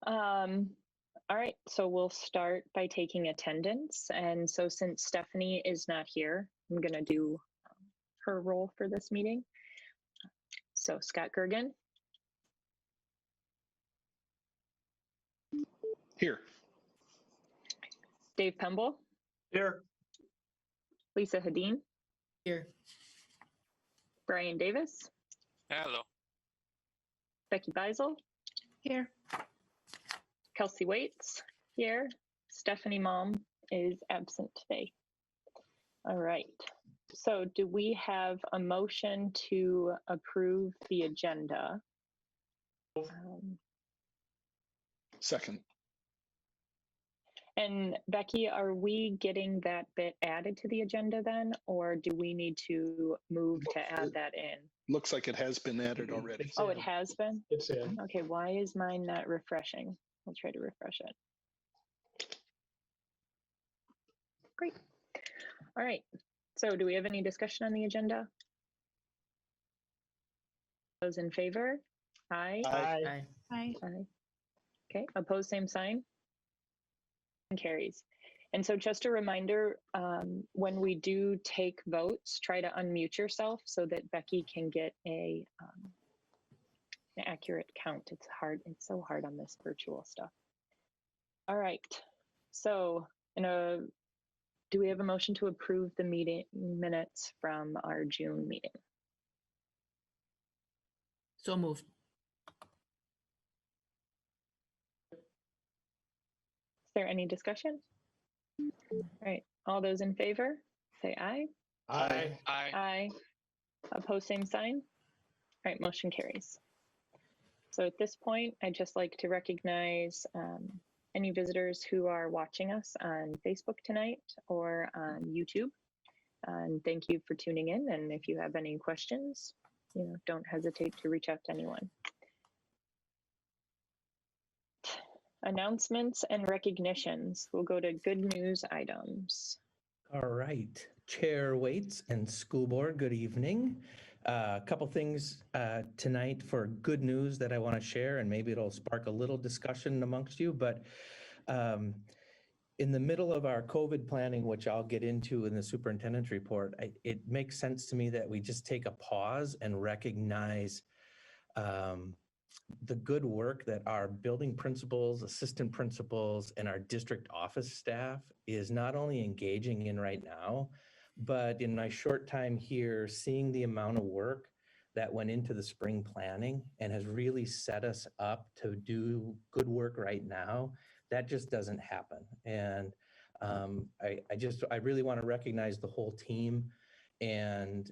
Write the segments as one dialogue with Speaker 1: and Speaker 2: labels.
Speaker 1: All right, so we'll start by taking attendance. And so since Stephanie is not here, I'm going to do her role for this meeting. So Scott Gergen.
Speaker 2: Here.
Speaker 1: Dave Pemble.
Speaker 2: Here.
Speaker 1: Lisa Hadeen.
Speaker 3: Here.
Speaker 1: Brian Davis.
Speaker 4: Hello.
Speaker 1: Becky Beisel.
Speaker 3: Here.
Speaker 1: Kelsey Waits here. Stephanie Malm is absent today. All right. So do we have a motion to approve the agenda?
Speaker 2: Second.
Speaker 1: And Becky, are we getting that bit added to the agenda then, or do we need to move to add that in?
Speaker 2: Looks like it has been added already.
Speaker 1: Oh, it has been?
Speaker 5: It's in.
Speaker 1: Okay, why is mine not refreshing? I'll try to refresh it. Great. All right. So do we have any discussion on the agenda? Those in favor? Aye.
Speaker 5: Aye.
Speaker 3: Aye.
Speaker 1: Aye. Okay, opposed, same sign. And carries. And so just a reminder, when we do take votes, try to unmute yourself so that Becky can get an accurate count. It's hard. It's so hard on this virtual stuff. All right. So do we have a motion to approve the meeting minutes from our June meeting?
Speaker 3: So moved.
Speaker 1: Is there any discussion? All right. All those in favor, say aye.
Speaker 5: Aye.
Speaker 4: Aye.
Speaker 1: Aye. Opposed, same sign. All right, motion carries. So at this point, I'd just like to recognize any visitors who are watching us on Facebook tonight or on YouTube. And thank you for tuning in. And if you have any questions, don't hesitate to reach out to anyone. Announcements and recognitions. We'll go to good news items.
Speaker 6: All right, Chair Waits and School Board, good evening. A couple things tonight for good news that I want to share, and maybe it'll spark a little discussion amongst you, but in the middle of our COVID planning, which I'll get into in the Superintendents Report, it makes sense to me that we just take a pause and recognize the good work that our building principals, assistant principals, and our district office staff is not only engaging in right now, but in my short time here, seeing the amount of work that went into the spring planning and has really set us up to do good work right now, that just doesn't happen. And I really want to recognize the whole team. And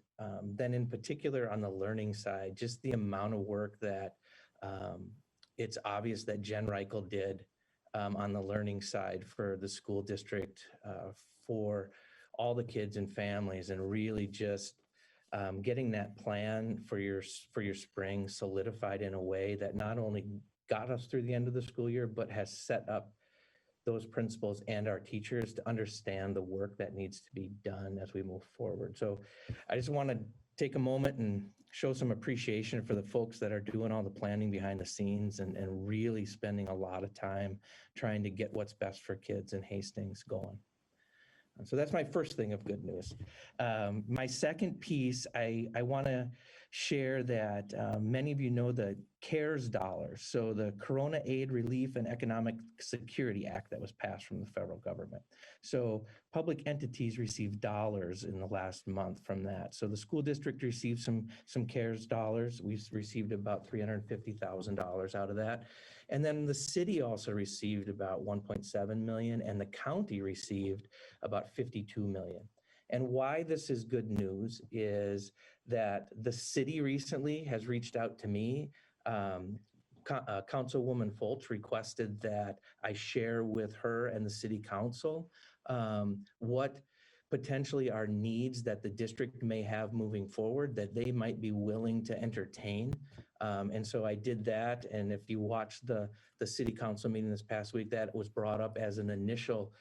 Speaker 6: then in particular on the learning side, just the amount of work that it's obvious that Jen Reichel did on the learning side for the school district, for all the kids and families, and really just getting that plan for your spring solidified in a way that not only got us through the end of the school year, but has set up those principals and our teachers to understand the work that needs to be done as we move forward. So I just want to take a moment and show some appreciation for the folks that are doing all the planning behind the scenes and really spending a lot of time trying to get what's best for kids in Hastings going. So that's my first thing of good news. My second piece, I want to share that many of you know the CARES dollars, so the Corona Aid Relief and Economic Security Act that was passed from the federal government. So public entities received dollars in the last month from that. So the school district received some CARES dollars. We've received about $350,000 out of that. And then the city also received about 1.7 million, and the county received about 52 million. And why this is good news is that the city recently has reached out to me. Councilwoman Foltz requested that I share with her and the city council what potentially are needs that the district may have moving forward that they might be willing to entertain. And so I did that. And if you watch the city council meeting this past week, that was brought up as an initial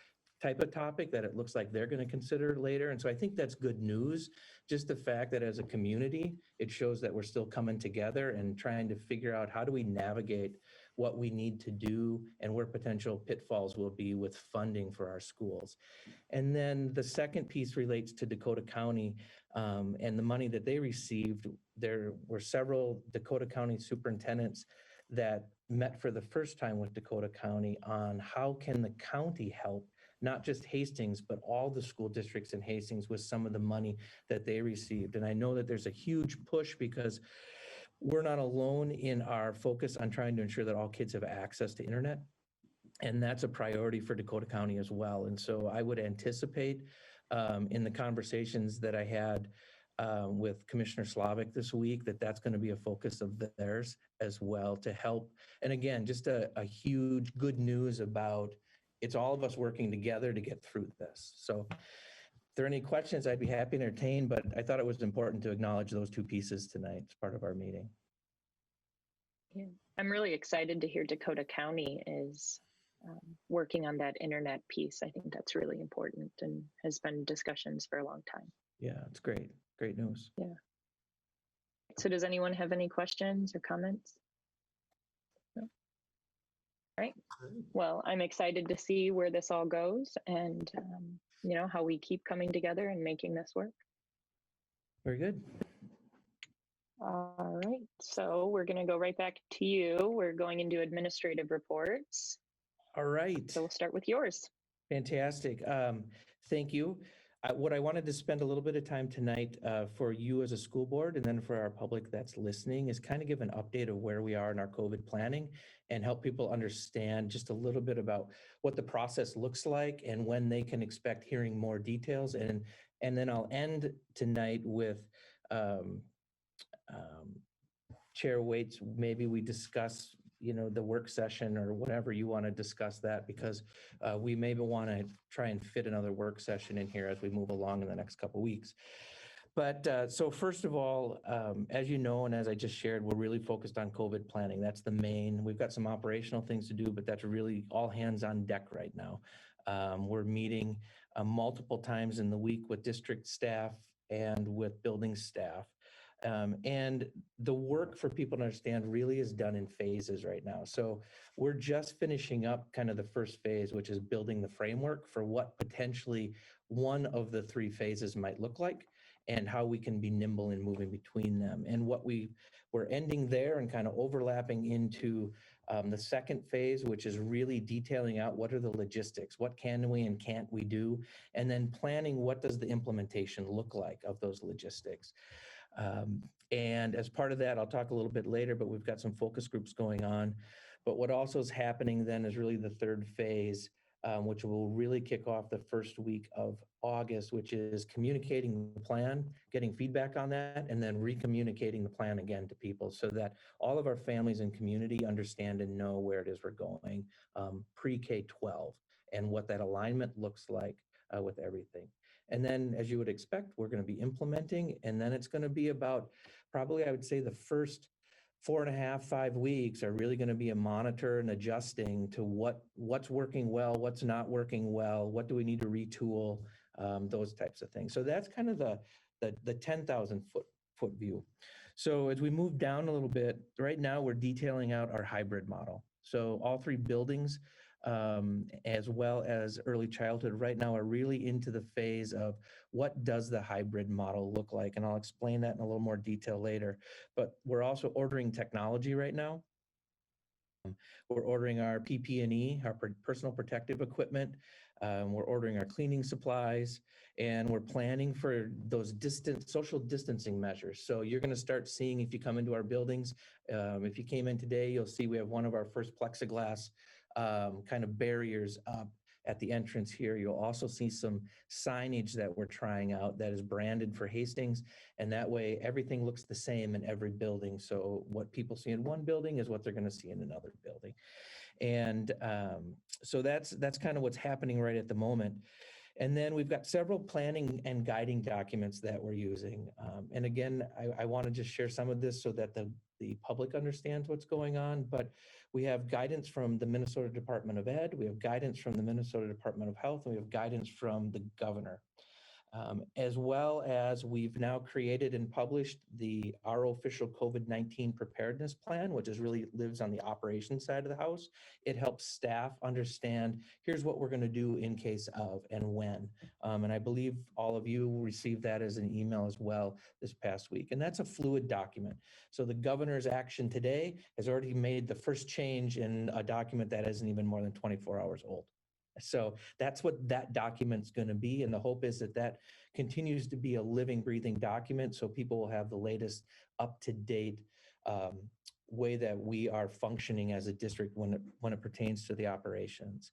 Speaker 6: type of topic that it looks like they're going to consider later. And so I think that's good news. Just the fact that as a community, it shows that we're still coming together and trying to figure out how do we navigate what we need to do and where potential pitfalls will be with funding for our schools. And then the second piece relates to Dakota County and the money that they received. There were several Dakota County superintendents that met for the first time with Dakota County on how can the county help, not just Hastings, but all the school districts in Hastings with some of the money that they received. And I know that there's a huge push because we're not alone in our focus on trying to ensure that all kids have access to internet. And that's a priority for Dakota County as well. And so I would anticipate in the conversations that I had with Commissioner Slavic this week, that that's going to be a focus of theirs as well to help. And again, just a huge good news about it's all of us working together to get through this. So if there are any questions, I'd be happy to entertain, but I thought it was important to acknowledge those two pieces tonight as part of our meeting.
Speaker 1: Yeah. I'm really excited to hear Dakota County is working on that internet piece. I think that's really important and has been discussions for a long time.
Speaker 6: Yeah, it's great. Great news.
Speaker 1: Yeah. So does anyone have any questions or comments? No? All right. Well, I'm excited to see where this all goes and, you know, how we keep coming together and making this work.
Speaker 6: Very good.
Speaker 1: All right. So we're going to go right back to you. We're going into administrative reports.
Speaker 6: All right.
Speaker 1: So we'll start with yours.
Speaker 6: Fantastic. Thank you. What I wanted to spend a little bit of time tonight for you as a school board and then for our public that's listening is kind of give an update of where we are in our COVID planning and help people understand just a little bit about what the process looks like and when they can expect hearing more details. And then I'll end tonight with Chair Waits, maybe we discuss, you know, the work session or whatever you want to discuss that, because we maybe want to try and fit another work session in here as we move along in the next couple of weeks. But so first of all, as you know, and as I just shared, we're really focused on COVID planning. That's the main. We've got some operational things to do, but that's really all hands on deck right now. We're meeting multiple times in the week with district staff and with building staff. And the work for people to understand really is done in phases right now. So we're just finishing up kind of the first phase, which is building the framework for what potentially one of the three phases might look like and how we can be nimble in moving between them. And what we're ending there and kind of overlapping into the second phase, which is really detailing out what are the logistics, what can we and can't we do, and then planning what does the implementation look like of those logistics. And as part of that, I'll talk a little bit later, but we've got some focus groups going on. But what also is happening then is really the third phase, which will really kick off the first week of August, which is communicating the plan, getting feedback on that, and then re-communicating the plan again to people so that all of our families and community understand and know where it is we're going pre-K-12 and what that alignment looks like with everything. And then, as you would expect, we're going to be implementing, and then it's going to be about probably, I would say, the first 4.5, 5 weeks are really going to be a monitor and adjusting to what's working well, what's not working well, what do we need to retool, those types of things. So that's kind of the 10,000 foot view. So as we move down a little bit, right now we're detailing out our hybrid model. So all three buildings, as well as early childhood right now are really into the phase of what does the hybrid model look like? And I'll explain that in a little more detail later. But we're also ordering technology right now. We're ordering our PPE, our personal protective equipment. We're ordering our cleaning supplies, and we're planning for those social distancing measures. So you're going to start seeing, if you come into our buildings, if you came in today, you'll see we have one of our first plexiglass kind of barriers up at the entrance here. You'll also see some signage that we're trying out that is branded for Hastings, and that way everything looks the same in every building. So what people see in one building is what they're going to see in another building. And so that's kind of what's happening right at the moment. And then we've got several planning and guiding documents that we're using. And again, I want to just share some of this so that the public understands what's going on. But we have guidance from the Minnesota Department of Ed, we have guidance from the Minnesota Department of Health, and we have guidance from the governor. As well as we've now created and published the our official COVID-19 preparedness plan, which is really lives on the operations side of the house. It helps staff understand, here's what we're going to do in case of and when. And I believe all of you received that as an email as well this past week. And that's a fluid document. So the governor's action today has already made the first change in a document that isn't even more than 24 hours old. So that's what that document's going to be. And the hope is that that continues to be a living, breathing document so people will have the latest up-to-date way that we are functioning as a district when it pertains to the operations.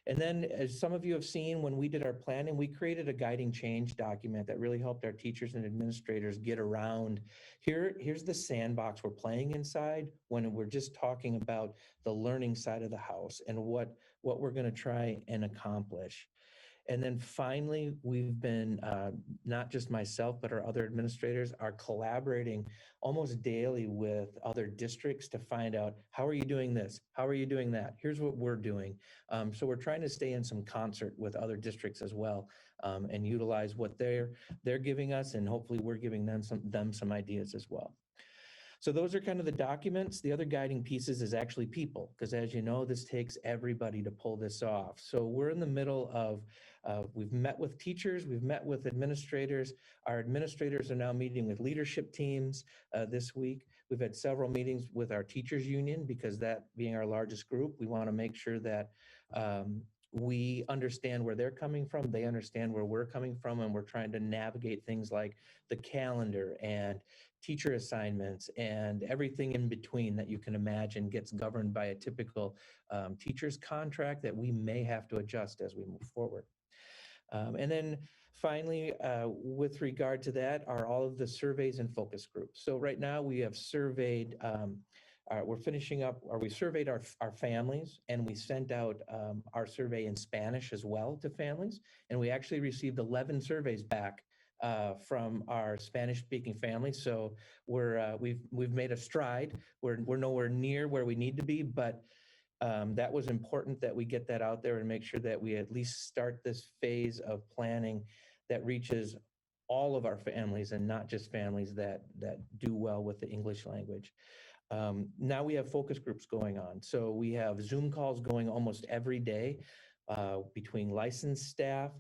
Speaker 6: And then, as some of you have seen, when we did our planning, we created a guiding change document that really helped our teachers and administrators get around. Here's the sandbox we're playing inside when we're just talking about the learning side of the house and what we're going to try and accomplish. And then finally, we've been, not just myself, but our other administrators are collaborating almost daily with other districts to find out, how are you doing this? How are you doing that? Here's what we're doing. So we're trying to stay in some concert with other districts as well, and utilize what they're giving us, and hopefully we're giving them some ideas as well. So those are kind of the documents. The other guiding pieces is actually people, because as you know, this takes everybody to pull this off. So we're in the middle of, we've met with teachers, we've met with administrators. Our administrators are now meeting with leadership teams this week. We've had several meetings with our teachers union, because that being our largest group, we want to make sure that we understand where they're coming from, they understand where we're coming from, and we're trying to navigate things like the calendar and teacher assignments and everything in between that you can imagine gets governed by a typical teacher's contract that we may have to adjust as we move forward. And then finally, with regard to that, are all of the surveys and focus groups. So right now we have surveyed, we're finishing up, or we surveyed our families, and we sent out our survey in Spanish as well to families. And we actually received 11 surveys back from our Spanish-speaking families. So we've made a stride. We're nowhere near where we need to be, but that was important that we get that out there and make sure that we at least start this phase of planning that reaches all of our families and not just families that do well with the English language. Now we have focus groups going on. So we have Zoom calls going almost every day between licensed staff,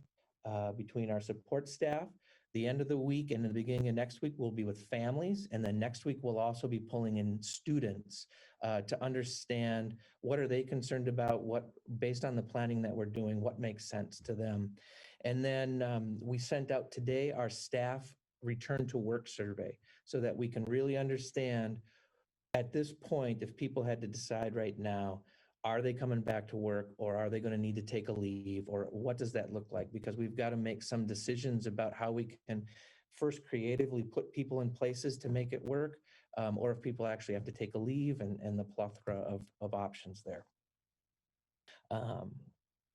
Speaker 6: between our support staff. The end of the week and the beginning of next week will be with families. And then next week, we'll also be pulling in students to understand what are they concerned about, what, based on the planning that we're doing, what makes sense to them. And then we sent out today our staff return to work survey so that we can really understand at this point, if people had to decide right now, are they coming back to work, or are they going to need to take a leave, or what does that look like? Because we've got to make some decisions about how we can first creatively put people in places to make it work, or if people actually have to take a leave, and the plethora of options there.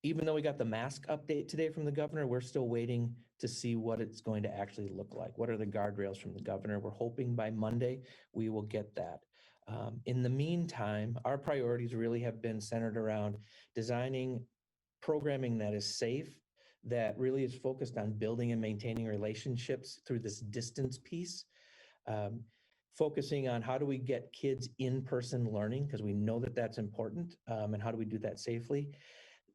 Speaker 6: Even though we got the mask update today from the governor, we're still waiting to see what it's going to actually look like. What are the guardrails from the governor? We're hoping by Monday we will get that. In the meantime, our priorities really have been centered around designing programming that is safe, that really is focused on building and maintaining relationships through this distance piece, focusing on how do we get kids in-person learning, because we know that that's important, and how do we do that safely.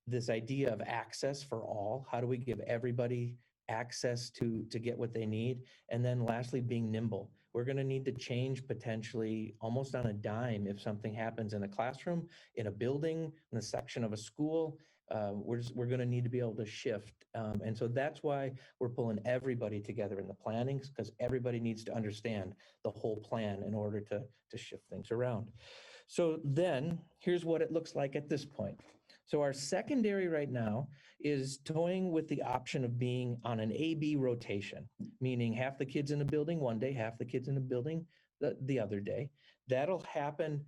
Speaker 6: This idea of access for all, how do we give everybody access to get what they need? And then lastly, being nimble. We're going to need to change potentially almost on a dime if something happens in a classroom, in a building, in a section of a school. We're going to need to be able to shift. And so that's why we're pulling everybody together in the planning, because everybody needs to understand the whole plan in order to shift things around. So then here's what it looks like at this point. So our secondary right now is toying with the option of being on an A-B rotation, meaning half the kids in the building one day, half the kids in the building the other day. That'll happen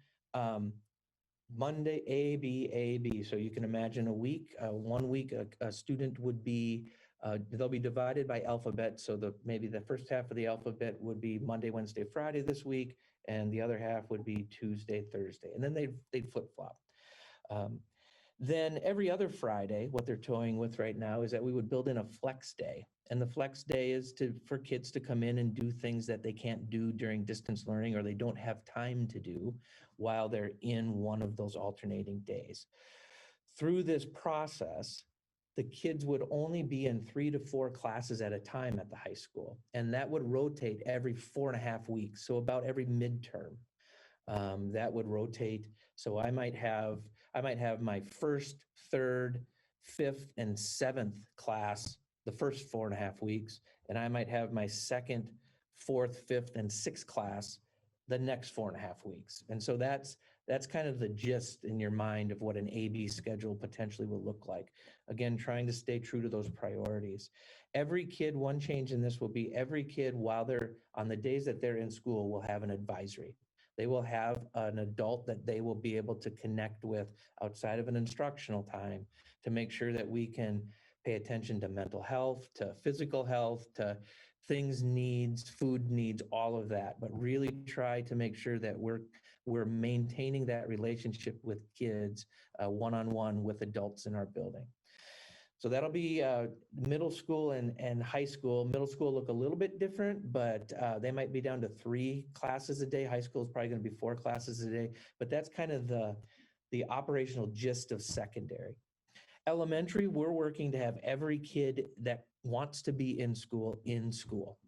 Speaker 6: Monday, A, B, A, B. So you can imagine a week, 1 week, a student would be, they'll be divided by alphabet. So maybe the first half of the alphabet would be Monday, Wednesday, Friday this week, and the other half would be Tuesday, Thursday. And then they'd flip-flop. Then every other Friday, what they're toying with right now is that we would build in a flex day. And the flex day is for kids to come in and do things that they can't do during distance learning or they don't have time to do while they're in one of those alternating days. Through this process, the kids would only be in 3 to 4 classes at a time at the high school. And that would rotate every 4.5 weeks. So about every midterm, that would rotate. So I might have my first, third, fifth, and seventh class the first 4.5 weeks, and I might have my second, fourth, fifth, and sixth class the next 4.5 weeks. And so that's kind of the gist in your mind of what an AB schedule potentially will look like. Again, trying to stay true to those priorities. Every kid, one change in this will be every kid while they're on the days that they're in school will have an advisory. They will have an adult that they will be able to connect with outside of an instructional time to make sure that we can pay attention to mental health, to physical health, to things needs, food needs, all of that, but really try to make sure that we're maintaining that relationship with kids one-on-one with adults in our building. So that'll be middle school and high school. Middle school look a little bit different, but they might be down to 3 classes a day. High school is probably going to be 4 classes a day, but that's kind of the operational gist of secondary. Elementary, we're working to have every kid that wants to be in school in school.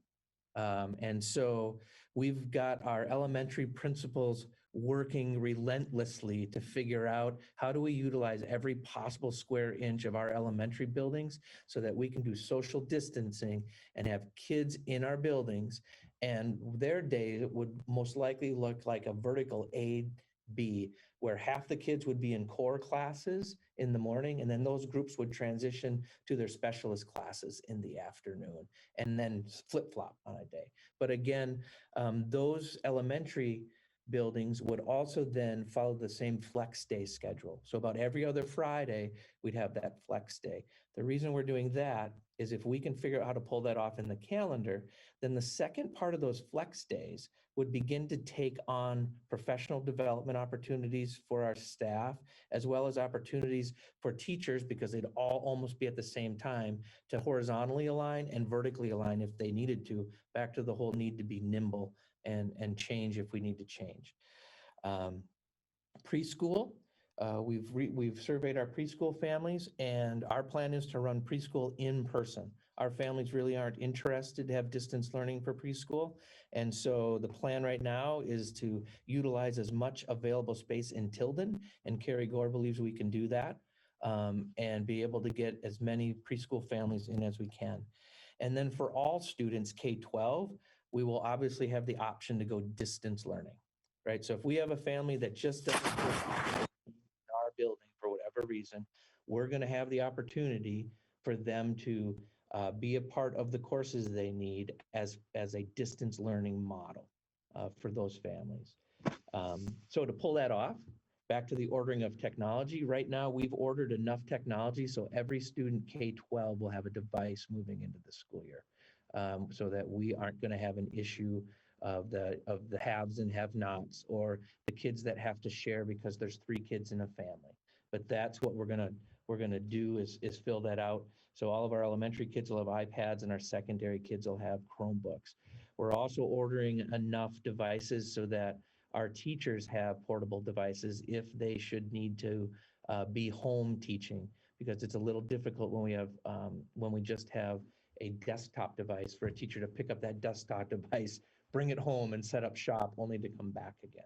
Speaker 6: And so we've got our elementary principals working relentlessly to figure out how do we utilize every possible square inch of our elementary buildings so that we can do social distancing and have kids in our buildings. And their day would most likely look like a vertical A-B, where half the kids would be in core classes in the morning, and then those groups would transition to their specialist classes in the afternoon, and then flip-flop on a day. But again, those elementary buildings would also then follow the same flex day schedule. So about every other Friday, we'd have that flex day. The reason we're doing that is if we can figure out how to pull that off in the calendar, then the second part of those flex days would begin to take on professional development opportunities for our staff, as well as opportunities for teachers, because they'd all almost be at the same time, to horizontally align and vertically align if they needed to, back to the whole need to be nimble and change if we need to change. Preschool, we've surveyed our preschool families, and our plan is to run preschool in person. Our families really aren't interested to have distance learning for preschool. And so the plan right now is to utilize as much available space in Tilden, and Carrie Gore believes we can do that, and be able to get as many preschool families in as we can. And then for all students K-12, we will obviously have the option to go distance learning, right? So if we have a family that just doesn't fit in our building for whatever reason, we're going to have the opportunity for them to be a part of the courses they need as a distance learning model for those families. So to pull that off, back to the ordering of technology, right now we've ordered enough technology so every student K-12 will have a device moving into the school year, so that we aren't going to have an issue of the haves and have-nots, or the kids that have to share because there's 3 kids in a family. But that's what we're gonna do is fill that out. So all of our elementary kids will have iPads, and our secondary kids will have Chromebooks. We're also ordering enough devices so that our teachers have portable devices if they should need to be home teaching, because it's a little difficult when we just have a desktop device for a teacher to pick up that desktop device, bring it home, and set up shop only to come back again.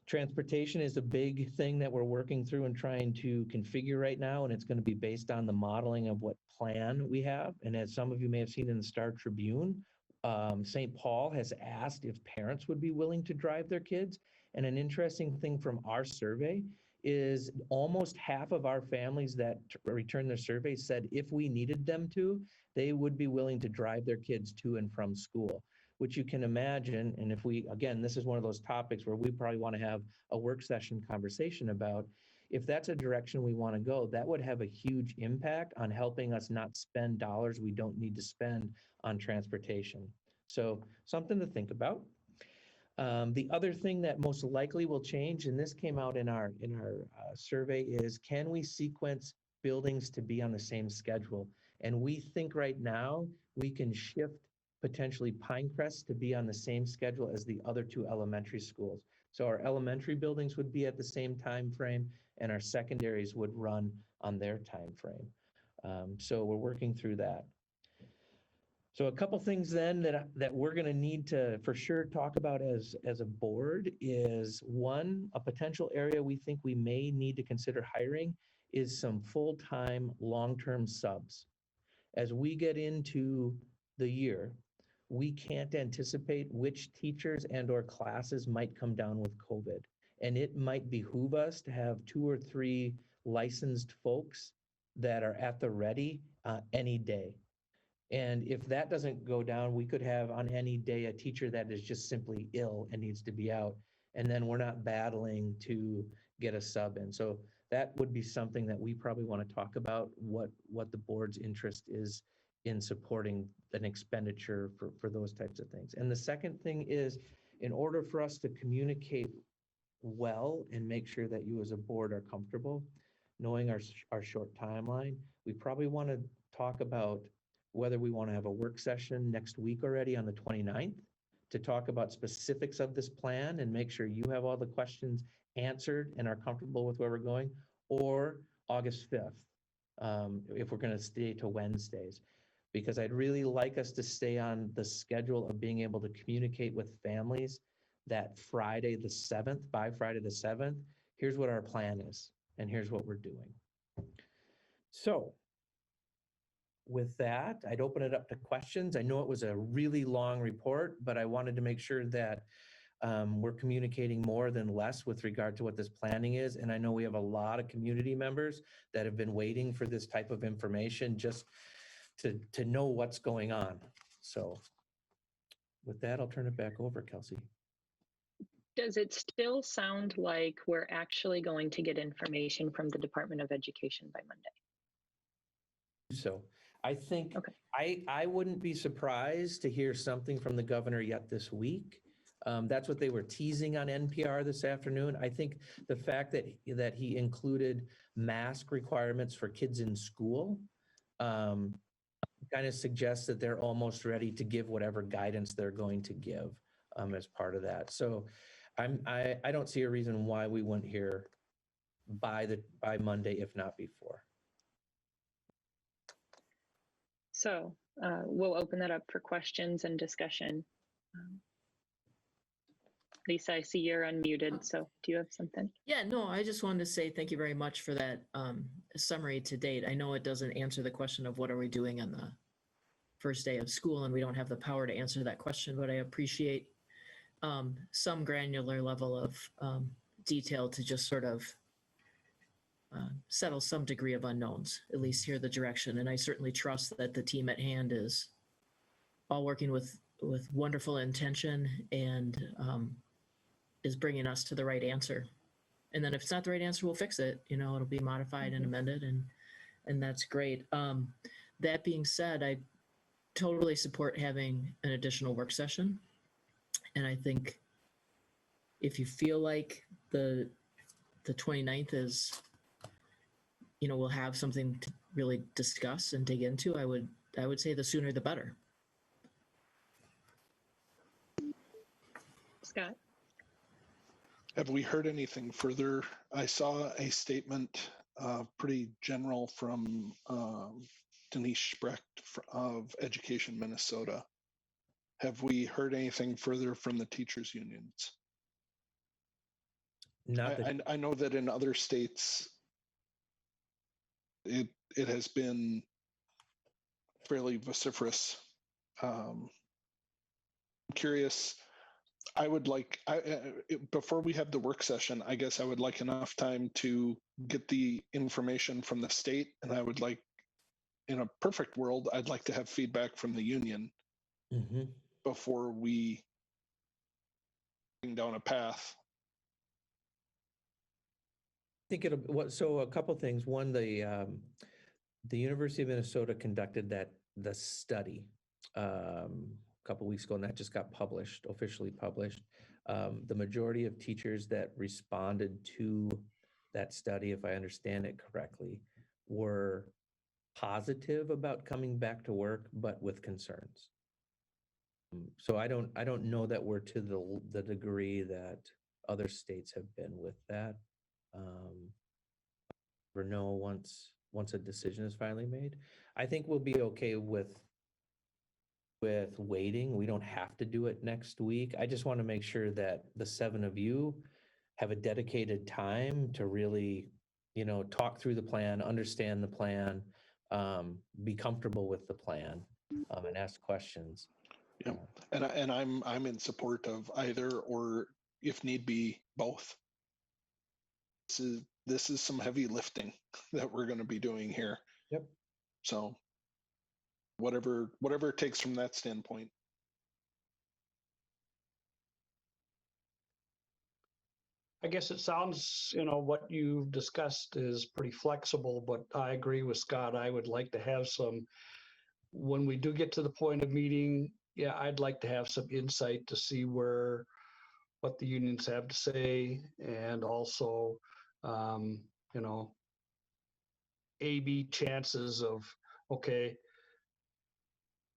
Speaker 6: Transportation is a big thing that we're working through and trying to configure right now, and it's going to be based on the modeling of what plan we have. And as some of you may have seen in the Star Tribune, St. Paul has asked if parents would be willing to drive their kids. And an interesting thing from our survey is almost half of our families that returned their survey said if we needed them to, they would be willing to drive their kids to and from school, which you can imagine. And if we, again, this is one of those topics where we probably want to have a work session conversation about, if that's a direction we want to go, that would have a huge impact on helping us not spend dollars we don't need to spend on transportation. So something to think about. The other thing that most likely will change, and this came out in our survey, is can we sequence buildings to be on the same schedule? And we think right now we can shift potentially Pinecrest to be on the same schedule as the other two elementary schools. So our elementary buildings would be at the same time frame, and our secondaries would run on their time frame. So we're working through that. So a couple things then that we're going to need to for sure talk about as a board is, one, a potential area we think we may need to consider hiring is some full-time, long-term subs. As we get into the year, we can't anticipate which teachers and or classes might come down with COVID. And it might behoove us to have 2 or 3 licensed folks that are at the ready any day. And if that doesn't go down, we could have on any day a teacher that is just simply ill and needs to be out. And then we're not battling to get a sub in. So that would be something that we probably want to talk about, what the board's interest is in supporting an expenditure for those types of things. And the second thing is, in order for us to communicate well and make sure that you as a board are comfortable, knowing our short timeline, we probably want to talk about whether we want to have a work session next week already on the 29th to talk about specifics of this plan and make sure you have all the questions answered and are comfortable with where we're going, or August 5th, if we're going to stay to Wednesdays. Because I'd really like us to stay on the schedule of being able to communicate with families that Friday the 7th, by Friday the 7th, here's what our plan is, and here's what we're doing. So with that, I'd open it up to questions. I know it was a really long report, but I wanted to make sure that we're communicating more than less with regard to what this planning is. And I know we have a lot of community members that have been waiting for this type of information just to know what's going on. So with that, I'll turn it back over, Kelsey.
Speaker 1: Does it still sound like we're actually going to get information from the Department of Education by Monday?
Speaker 6: So I think,
Speaker 1: okay.
Speaker 6: I wouldn't be surprised to hear something from the governor yet this week. That's what they were teasing on NPR this afternoon. I think the fact that he included mask requirements for kids in school kind of suggests that they're almost ready to give whatever guidance they're going to give as part of that. So I don't see a reason why we wouldn't hear by Monday, if not before.
Speaker 1: So we'll open that up for questions and discussion. Lisa, I see you're unmuted, so do you have something?
Speaker 3: Yeah, no, I just wanted to say thank you very much for that summary to date. I know it doesn't answer the question of what are we doing on the first day of school, and we don't have the power to answer that question, but I appreciate some granular level of detail to just sort of settle some degree of unknowns, at least hear the direction. And I certainly trust that the team at hand is all working with wonderful intention and is bringing us to the right answer. And then if it's not the right answer, we'll fix it. You know, it'll be modified and amended, and that's great. That being said, I totally support having an additional work session. And I think if you feel like the 29th is, you know, we'll have something to really discuss and dig into, I would say the sooner the better.
Speaker 1: Scott?
Speaker 2: Have we heard anything further? I saw a statement, pretty general from Denise Sprecht of Education Minnesota. Have we heard anything further from the teachers' unions? I know that in other states, it has been fairly vociferous. I'm curious. I would like, before we have the work session, I guess I would like enough time to get the information from the state, and I would like, in a perfect world, I'd like to have feedback from the union before we go down a path.
Speaker 6: I think so a couple things. One, the University of Minnesota conducted the study a couple weeks ago, and that just got published, officially published. The majority of teachers that responded to that study, if I understand it correctly, were positive about coming back to work, but with concerns. So I don't know that we're to the degree that other states have been with that. Or no, once a decision is finally made, I think we'll be okay with waiting. We don't have to do it next week. I just want to make sure that the 7 of you have a dedicated time to really, talk through the plan, understand the plan, be comfortable with the plan, and ask questions.
Speaker 2: Yeah, and I'm in support of either, or if need be, both. This is some heavy lifting that we're going to be doing here.
Speaker 6: Yep.
Speaker 2: So whatever it takes from that standpoint.
Speaker 4: I guess it sounds, what you've discussed is pretty flexible, but I agree with Scott. I would like to have some, when we do get to the point of meeting, yeah, I'd like to have some insight to see what the unions have to say, and also, A/B chances of, okay,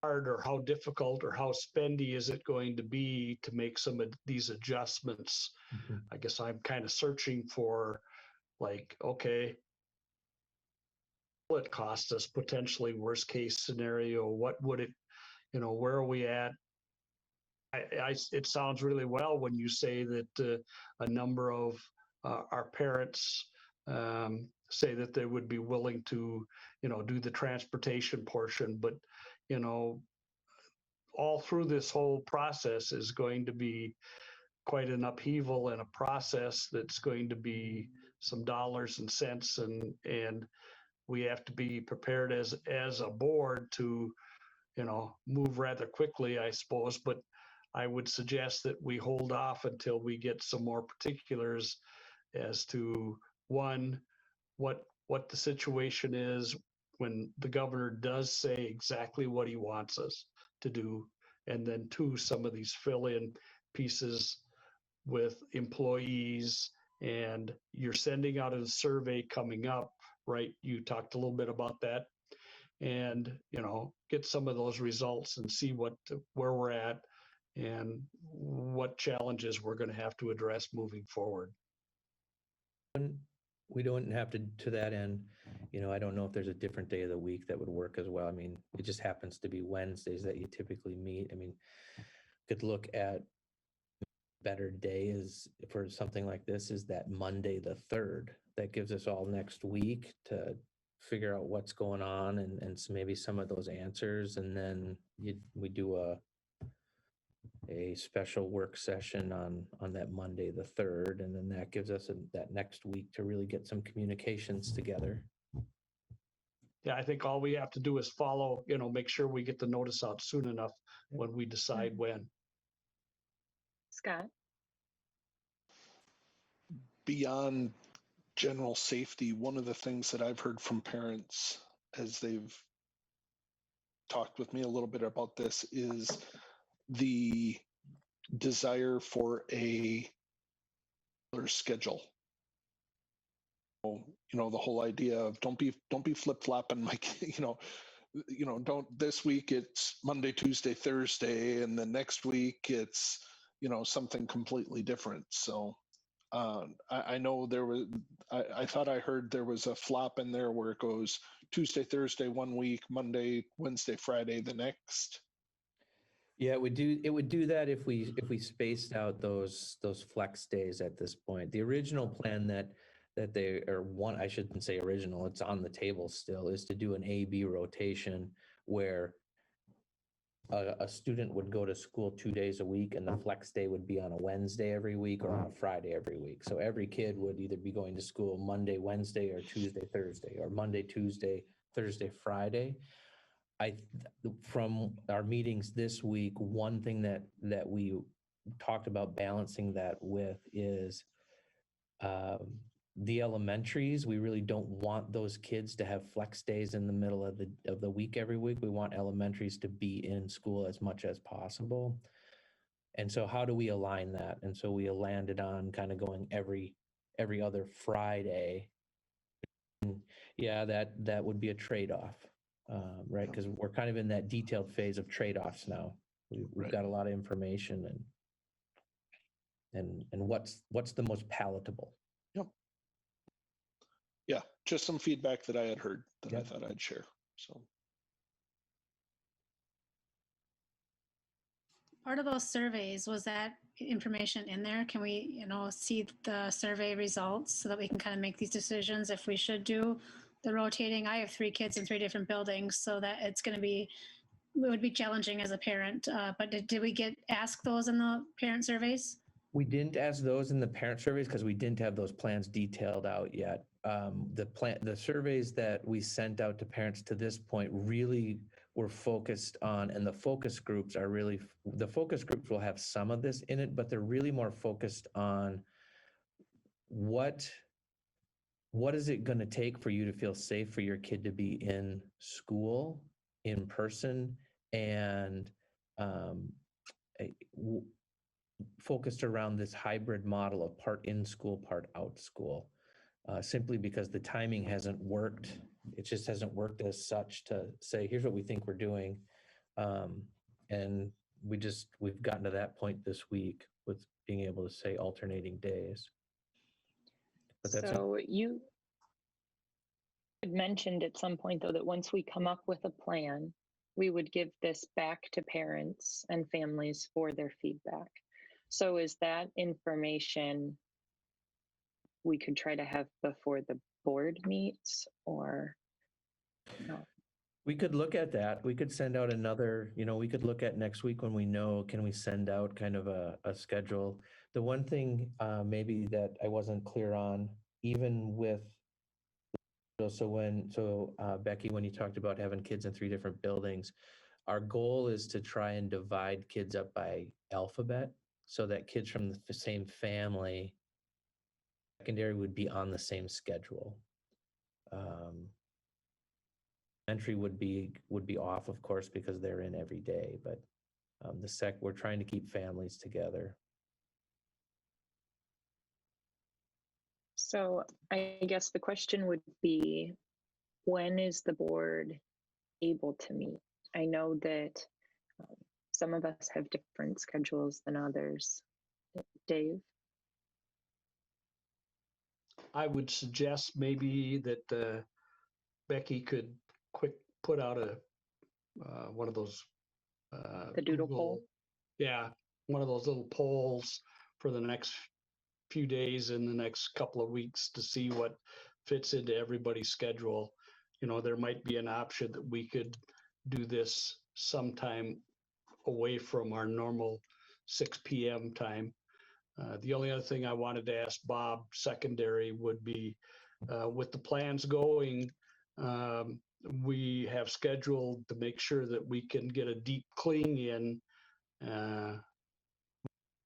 Speaker 4: hard or how difficult or how spendy is it going to be to make some of these adjustments.
Speaker 6: Mm-hmm.
Speaker 4: I guess I'm kind of searching for, like, okay, what it cost us potentially, worst case scenario, what would it, where are we at? It sounds really well when you say that a number of our parents say that they would be willing to, do the transportation portion, but, all through this whole process is going to be quite an upheaval and a process that's going to be some dollars and cents, and we have to be prepared as a board to, move rather quickly, I suppose. But I would suggest that we hold off until we get some more particulars as to, one, what the situation is when the governor does say exactly what he wants us to do, and then two, some of these fill-in pieces with employees, and you're sending out a survey coming up, right? You talked a little bit about that, and get some of those results and see where we're at and what challenges we're going to have to address moving forward.
Speaker 6: We don't have to that end. I don't know if there's a different day of the week that would work as well. I mean, it just happens to be Wednesdays that you typically meet. I mean, could look at better day is for something like this is that Monday the 3rd. That gives us all next week to figure out what's going on and so maybe some of those answers, and then we do a special work session on that Monday the 3rd, and then that gives us that next week to really get some communications together.
Speaker 4: Yeah, I think all we have to do is follow, make sure we get the notice out soon enough when we decide when.
Speaker 1: Scott?
Speaker 2: Beyond general safety, one of the things that I've heard from parents as they've talked with me a little bit about this is the desire for a schedule. The whole idea of don't be flip-flopping, Mike. Don't, this week it's Monday, Tuesday, Thursday, and the next week it's something completely different. So I know there was, I thought I heard there was a flop in there where it goes Tuesday, Thursday one week, Monday, Wednesday, Friday the next.
Speaker 6: Yeah, it would do that if we spaced out those flex days at this point. The original plan that they, or one, I shouldn't say original, it's on the table still, is to do an A/B rotation where a student would go to school 2 days a week, and the flex day would be on a Wednesday every week or on a Friday every week. So every kid would either be going to school Monday, Wednesday, or Tuesday, Thursday, or Monday, Tuesday, Thursday, Friday. From our meetings this week, one thing that we talked about balancing that with is the elementaries, we really don't want those kids to have flex days in the middle of the week every week. We want elementaries to be in school as much as possible. And so how do we align that? And so we landed on kind of going every other Friday. And yeah, that would be a trade-off, right? Because we're kind of in that detailed phase of trade-offs now. We've got a lot of information and what's the most palatable.
Speaker 2: Yep. Yeah, just some feedback that I had heard that I
Speaker 6: Yep.
Speaker 2: thought I'd share. So
Speaker 5: Part of those surveys, was that information in there? Can we, see the survey results so that we can kind of make these decisions if we should do the rotating? I have 3 kids in 3 different buildings, so that it would be challenging as a parent. But did we ask those in the parent surveys?
Speaker 6: We didn't ask those in the parent surveys because we didn't have those plans detailed out yet. The surveys that we sent out to parents to this point really were focused on, and the focus groups will have some of this in it, but they're really more focused on what is it going to take for you to feel safe for your kid to be in school, in person, and focused around this hybrid model of part in school, part out school, simply because the timing hasn't worked. It just hasn't worked as such to say, here's what we think we're doing. And we've gotten to that point this week with being able to say alternating days. But that's
Speaker 1: so you had mentioned at some point, though, that once we come up with a plan, we would give this back to parents and families for their feedback. So is that information we could try to have before the board meets, or no?
Speaker 6: We could look at that. We could send out another, we could look at next week when we know, can we send out kind of a schedule? The one thing maybe that I wasn't clear on, even with, Becky, when you talked about having kids in 3 different buildings, our goal is to try and divide kids up by alphabet so that kids from the same family, secondary, would be on the same schedule. Entry would be off, of course, because they're in every day, but we're trying to keep families together.
Speaker 1: So I guess the question would be, when is the board able to meet? I know that some of us have different schedules than others. Dave?
Speaker 4: I would suggest maybe that Becky could put out one of those
Speaker 1: The Doodle Poll?
Speaker 4: Yeah, one of those little polls for the next few days in the next couple of weeks to see what fits into everybody's schedule. There might be an option that we could do this sometime away from our normal 6 p.m. time. The only other thing I wanted to ask Bob secondary would be, with the plans going, we have scheduled to make sure that we can get a deep clean in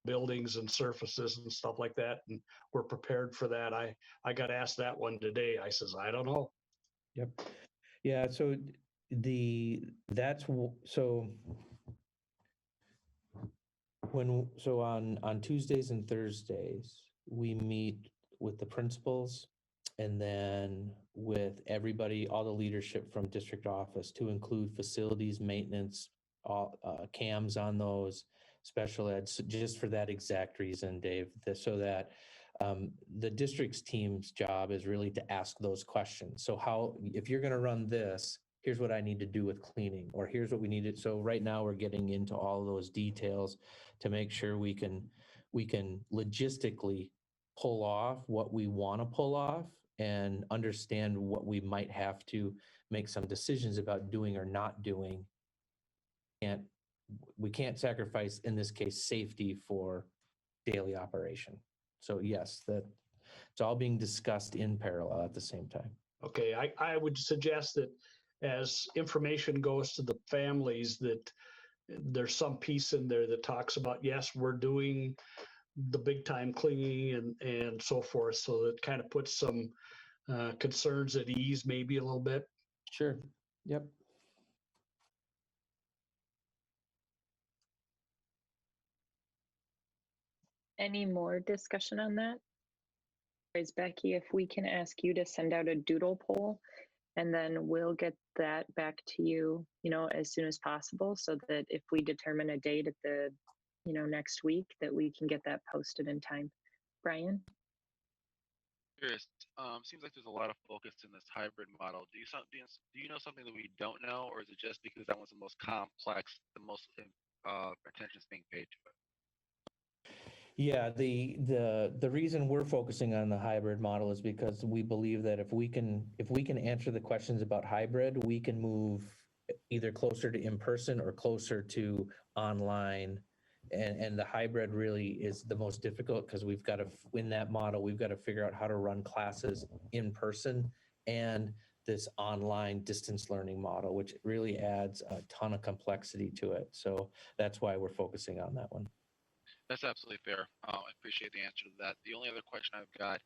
Speaker 4: buildings and surfaces and stuff like that, and we're prepared for that. I got asked that one today. I says, I don't know.
Speaker 6: Yep. Yeah. So on Tuesdays and Thursdays, we meet with the principals and then with everybody, all the leadership from district office, to include facilities, maintenance, CAMs on those, special ed, just for that exact reason, Dave, so that the district's team's job is really to ask those questions. So if you're going to run this, here's what I need to do with cleaning, or here's what we needed. So right now we're getting into all of those details to make sure we can logistically pull off what we want to pull off and understand what we might have to make some decisions about doing or not doing. We can't sacrifice, in this case, safety for daily operation. So yes, it's all being discussed in parallel at the same time.
Speaker 4: Okay, I would suggest that as information goes to the families, that there's some piece in there that talks about, yes, we're doing the big time clinging and so forth. So that kind of puts some concerns at ease, maybe a little bit.
Speaker 6: Sure. Yep.
Speaker 1: Any more discussion on that? Is Becky, if we can ask you to send out a doodle poll, and then we'll get that back to you, as soon as possible, so that if we determine a date at the, next week, that we can get that posted in time. Brian?
Speaker 7: Curious. Seems like there's a lot of focus in this hybrid model. Do you know something that we don't know, or is it just because that one's the most complex, the most attention is being paid to it?
Speaker 6: Yeah, the reason we're focusing on the hybrid model is because we believe that if we can answer the questions about hybrid, we can move either closer to in-person or closer to online. And the hybrid really is the most difficult because we've got to, in that model, we've got to figure out how to run classes in person and this online distance learning model, which really adds a ton of complexity to it. So that's why we're focusing on that one.
Speaker 7: That's absolutely fair. I appreciate the answer to that. The only other question I've got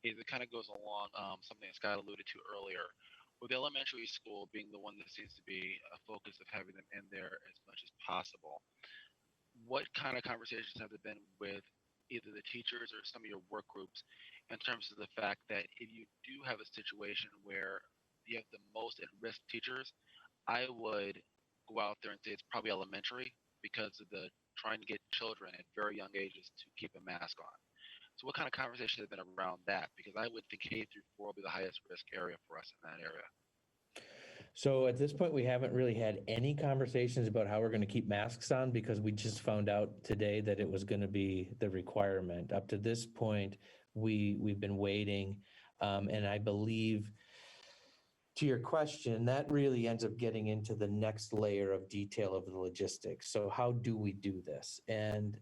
Speaker 7: is it kind of goes along something that Scott alluded to earlier. With elementary school being the one that seems to be a focus of having them in there as much as possible, what kind of conversations have there been with either the teachers or some of your work groups in terms of the fact that if you do have a situation where you have the most at-risk teachers, I would go out there and say it's probably elementary because of the trying to get children at very young ages to keep a mask on. So what kind of conversations have been around that? Because I would think K through 4 will be the highest risk area for us in that area.
Speaker 6: So at this point, we haven't really had any conversations about how we're going to keep masks on because we just found out today that it was going to be the requirement. Up to this point, we've been waiting, and I believe, to your question, that really ends up getting into the next layer of detail of the logistics. So how do we do this? And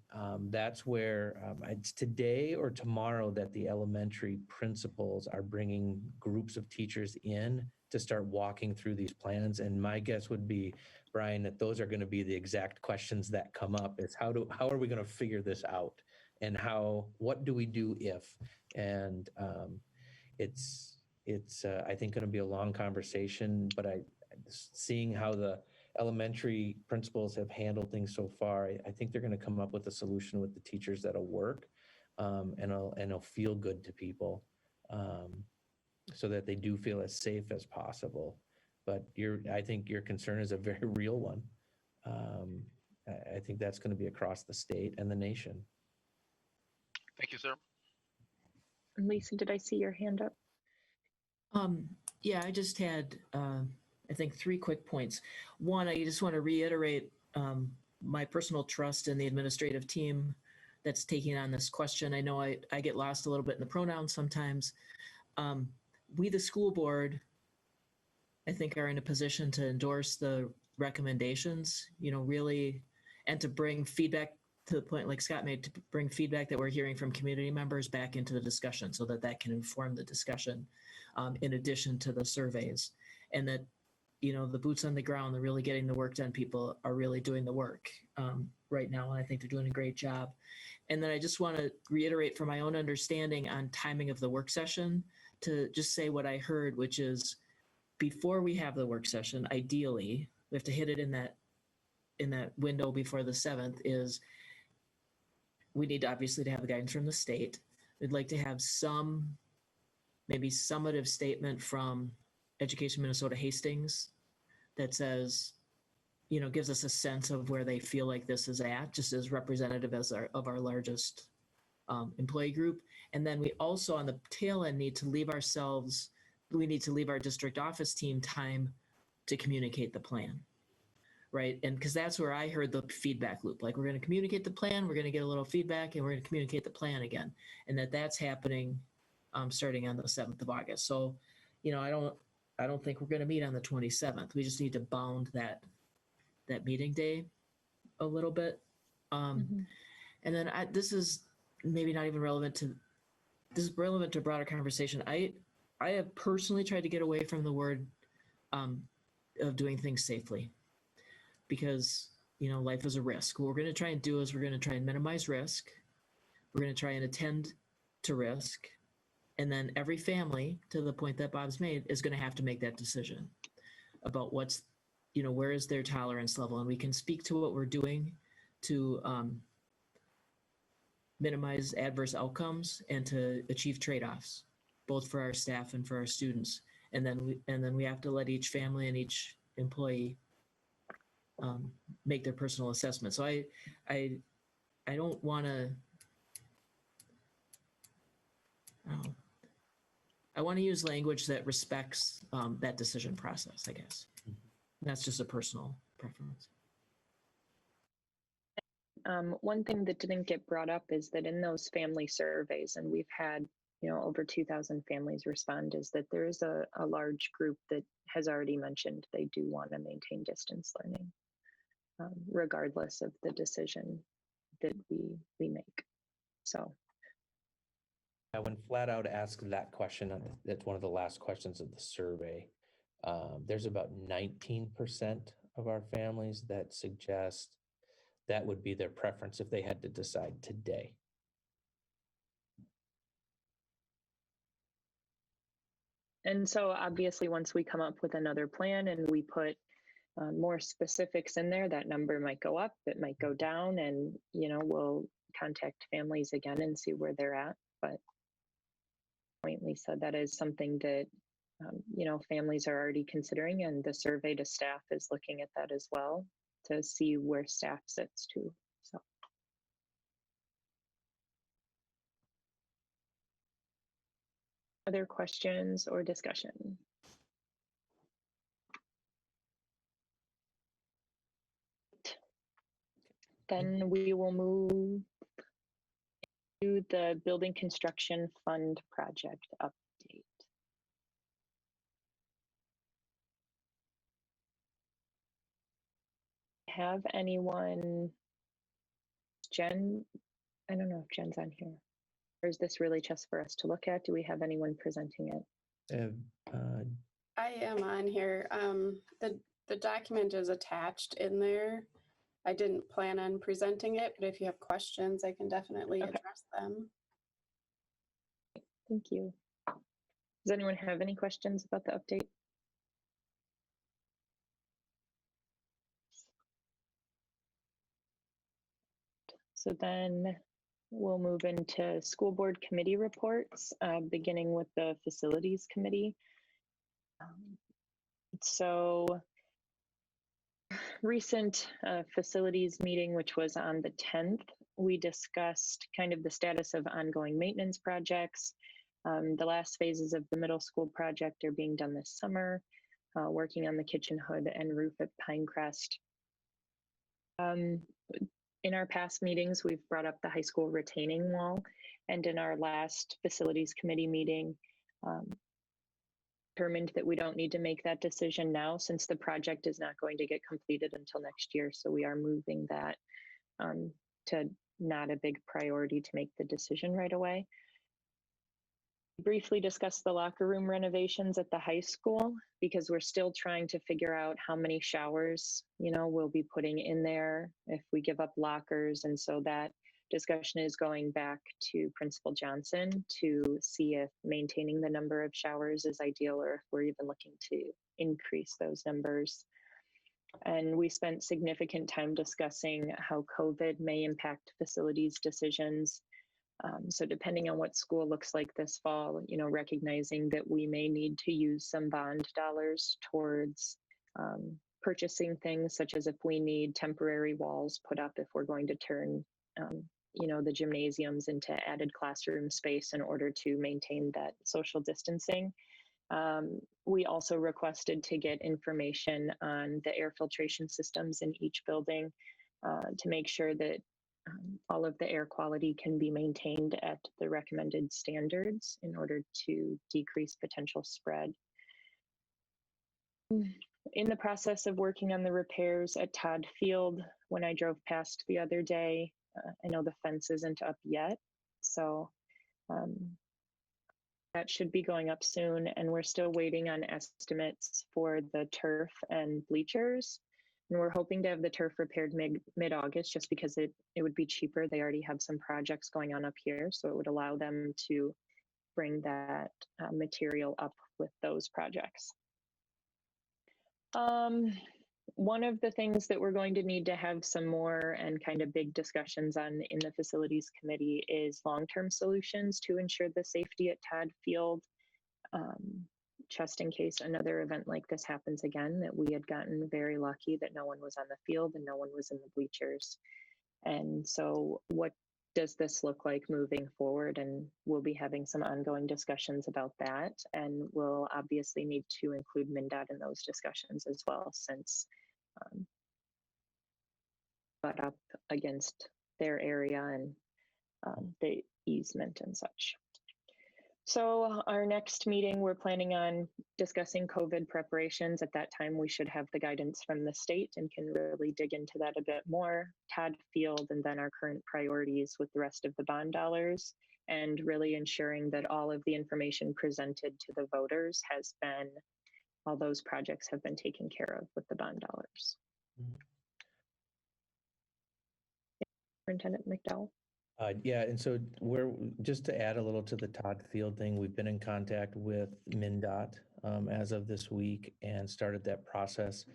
Speaker 6: that's where it's today or tomorrow that the elementary principals are bringing groups of teachers in to start walking through these plans. And my guess would be, Brian, that those are going to be the exact questions that come up is how are we going to figure this out? And what do we do if? And it's I think going to be a long conversation, but seeing how the elementary principals have handled things so far, I think they're going to come up with a solution with the teachers that'll work, and it'll feel good to people, so that they do feel as safe as possible. But I think your concern is a very real one. I think that's going to be across the state and the nation.
Speaker 7: Thank you, sir.
Speaker 1: Lisa, did I see your hand up?
Speaker 3: Yeah, I just had, I think, 3 quick points. One, I just want to reiterate my personal trust in the administrative team that's taking on this question. I know I get lost a little bit in the pronouns sometimes. We, the school board, I think, are in a position to endorse the recommendations, really, and to bring feedback to the point like Scott made, to bring feedback that we're hearing from community members back into the discussion so that can inform the discussion, in addition to the surveys. And that, the boots on the ground, they're really getting the work done. People are really doing the work right now, and I think they're doing a great job. And then I just want to reiterate from my own understanding on timing of the work session to just say what I heard, which is before we have the work session, ideally, we have to hit it in that window before the 7th, is we need obviously to have the guidance from the state. We'd like to have maybe summative statement from Education Minnesota Hastings that says, gives us a sense of where they feel like this is at, just as representative of our largest employee group. And then we also, on the tail end, need to leave our district office team time to communicate the plan, right? And because that's where I heard the feedback loop, like we're going to communicate the plan, we're going to get a little feedback, and we're going to communicate the plan again. And that's happening starting on the 7th of August. So, I don't think we're going to meet on the 27th. We just need to bound that meeting day a little bit. And then this is maybe not even relevant to, this is relevant to a broader conversation. I have personally tried to get away from the word of doing things safely, because, life is a risk. What we're going to try and do is we're going to try and minimize risk. We're going to try and attend to risk. And then every family, to the point that Bob's made, is going to have to make that decision about what's, where is their tolerance level. And we can speak to what we're doing to minimize adverse outcomes and to achieve trade-offs, both for our staff and for our students. And then we have to let each family and each employee make their personal assessment. So I don't want to. I want to use language that respects that decision process, I guess. That's just a personal preference.
Speaker 1: One thing that didn't get brought up is that in those family surveys, and we've had, over 2,000 families respond, is that there is a large group that has already mentioned they do want to maintain distance learning, regardless of the decision that we make. So.
Speaker 6: When Flat Out asked that question, that's one of the last questions of the survey. There's about 19% of our families that suggest that would be their preference if they had to decide today.
Speaker 1: And so obviously, once we come up with another plan and we put more specifics in there, that number might go up, it might go down, and, we'll contact families again and see where they're at. But Lisa, that is something that, families are already considering, and the survey to staff is looking at that as well to see where staff sits too. So. Other questions or discussion? Then we will move to the building construction fund project update. Have anyone, Jen, I don't know if Jen's on here, or is this really just for us to look at? Do we have anyone presenting it?
Speaker 8: I am on here. The document is attached in there. I didn't plan on presenting it, but if you have questions, I can definitely address them.
Speaker 1: Thank you. Does anyone have any questions about the update? So then we'll move into school board committee reports, beginning with the facilities committee. So recent facilities meeting, which was on the 10th, we discussed kind of the status of ongoing maintenance projects. The last phases of the middle school project are being done this summer, working on the kitchen hood and roof at Pinecrest. In our past meetings, we've brought up the high school retaining wall, and in our last facilities committee meeting, determined that we don't need to make that decision now since the project is not going to get completed until next year. So we are moving that to not a big priority to make the decision right away. Briefly discuss the locker room renovations at the high school because we're still trying to figure out how many showers, we'll be putting in there if we give up lockers. And so that discussion is going back to Principal Johnson to see if maintaining the number of showers is ideal or if we're even looking to increase those numbers. And we spent significant time discussing how COVID may impact facilities decisions. So depending on what school looks like this fall, recognizing that we may need to use some bond dollars towards purchasing things, such as if we need temporary walls put up, if we're going to turn, the gymnasiums into added classroom space in order to maintain that social distancing. We also requested to get information on the air filtration systems in each building to make sure that all of the air quality can be maintained at the recommended standards in order to decrease potential spread. In the process of working on the repairs at Todd Field, when I drove past the other day, I know the fence isn't up yet, so that should be going up soon, and we're still waiting on estimates for the turf and bleachers. And we're hoping to have the turf repaired mid-August just because it would be cheaper. They already have some projects going on up here, so it would allow them to bring that material up with those projects. One of the things that we're going to need to have some more and kind of big discussions on in the facilities committee is long-term solutions to ensure the safety at Todd Field. Just in case another event like this happens again, that we had gotten very lucky that no one was on the field and no one was in the bleachers. And so what does this look like moving forward? And we'll be having some ongoing discussions about that. And we'll obviously need to include MnDOT in those discussions as well, since butt up against their area and the easement and such. So our next meeting, we're planning on discussing COVID preparations. At that time, we should have the guidance from the state and can really dig into that a bit more. Todd Field, and then our current priorities with the rest of the bond dollars, and really ensuring that all of the information presented to the voters has been, all those projects have been taken care of with the bond dollars. Superintendent McDowell.
Speaker 6: Yeah, and so we're, just to add a little to the Todd Field thing, we've been in contact with MnDOT as of this week and started that process.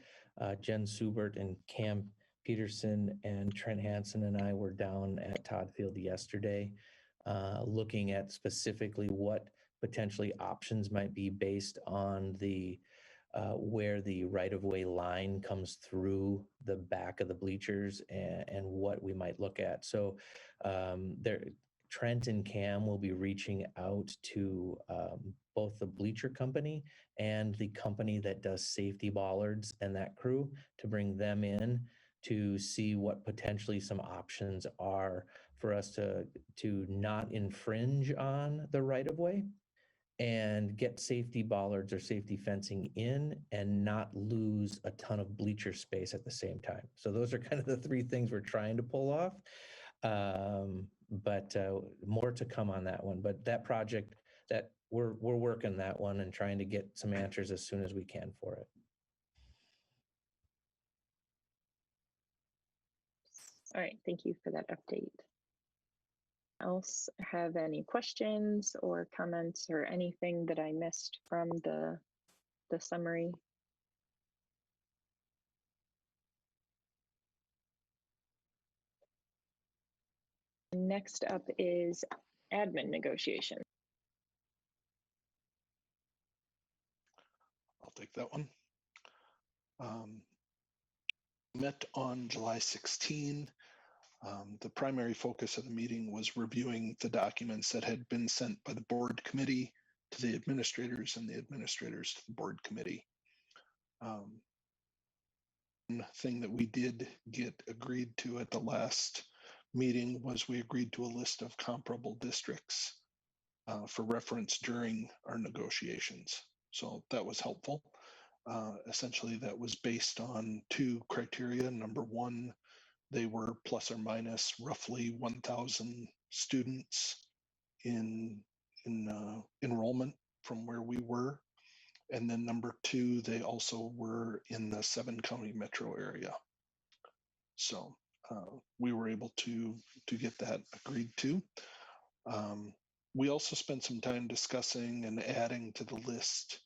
Speaker 6: Jen Subert and Cam Peterson and Trent Hansen and I were down at Todd Field yesterday, looking at specifically what potentially options might be based on the where the right-of-way line comes through the back of the bleachers and what we might look at. So Trent and Cam will be reaching out to both the bleacher company and the company that does safety bollards and that crew to bring them in to see what potentially some options are for us to not infringe on the right-of-way and get safety bollards or safety fencing in and not lose a ton of bleacher space at the same time. So those are kind of the three things we're trying to pull off. But more to come on that one. But that project, that we're working that one and trying to get some answers as soon as we can for it.
Speaker 1: All right, thank you for that update. Else have any questions or comments or anything that I missed from the summary? Next up is admin negotiation.
Speaker 2: I'll take that one. Met on July 16. The primary focus of the meeting was reviewing the documents that had been sent by the board committee to the administrators and the administrators to the board committee. One thing that we did get agreed to at the last meeting was we agreed to a list of comparable districts for reference during our negotiations. So that was helpful. Essentially, that was based on two criteria. Number one, they were plus or minus roughly 1,000 students in enrollment from where we were. And then number two, they also were in the 7-county metro area. So we were able to get that agreed to. We also spent some time discussing and adding to the list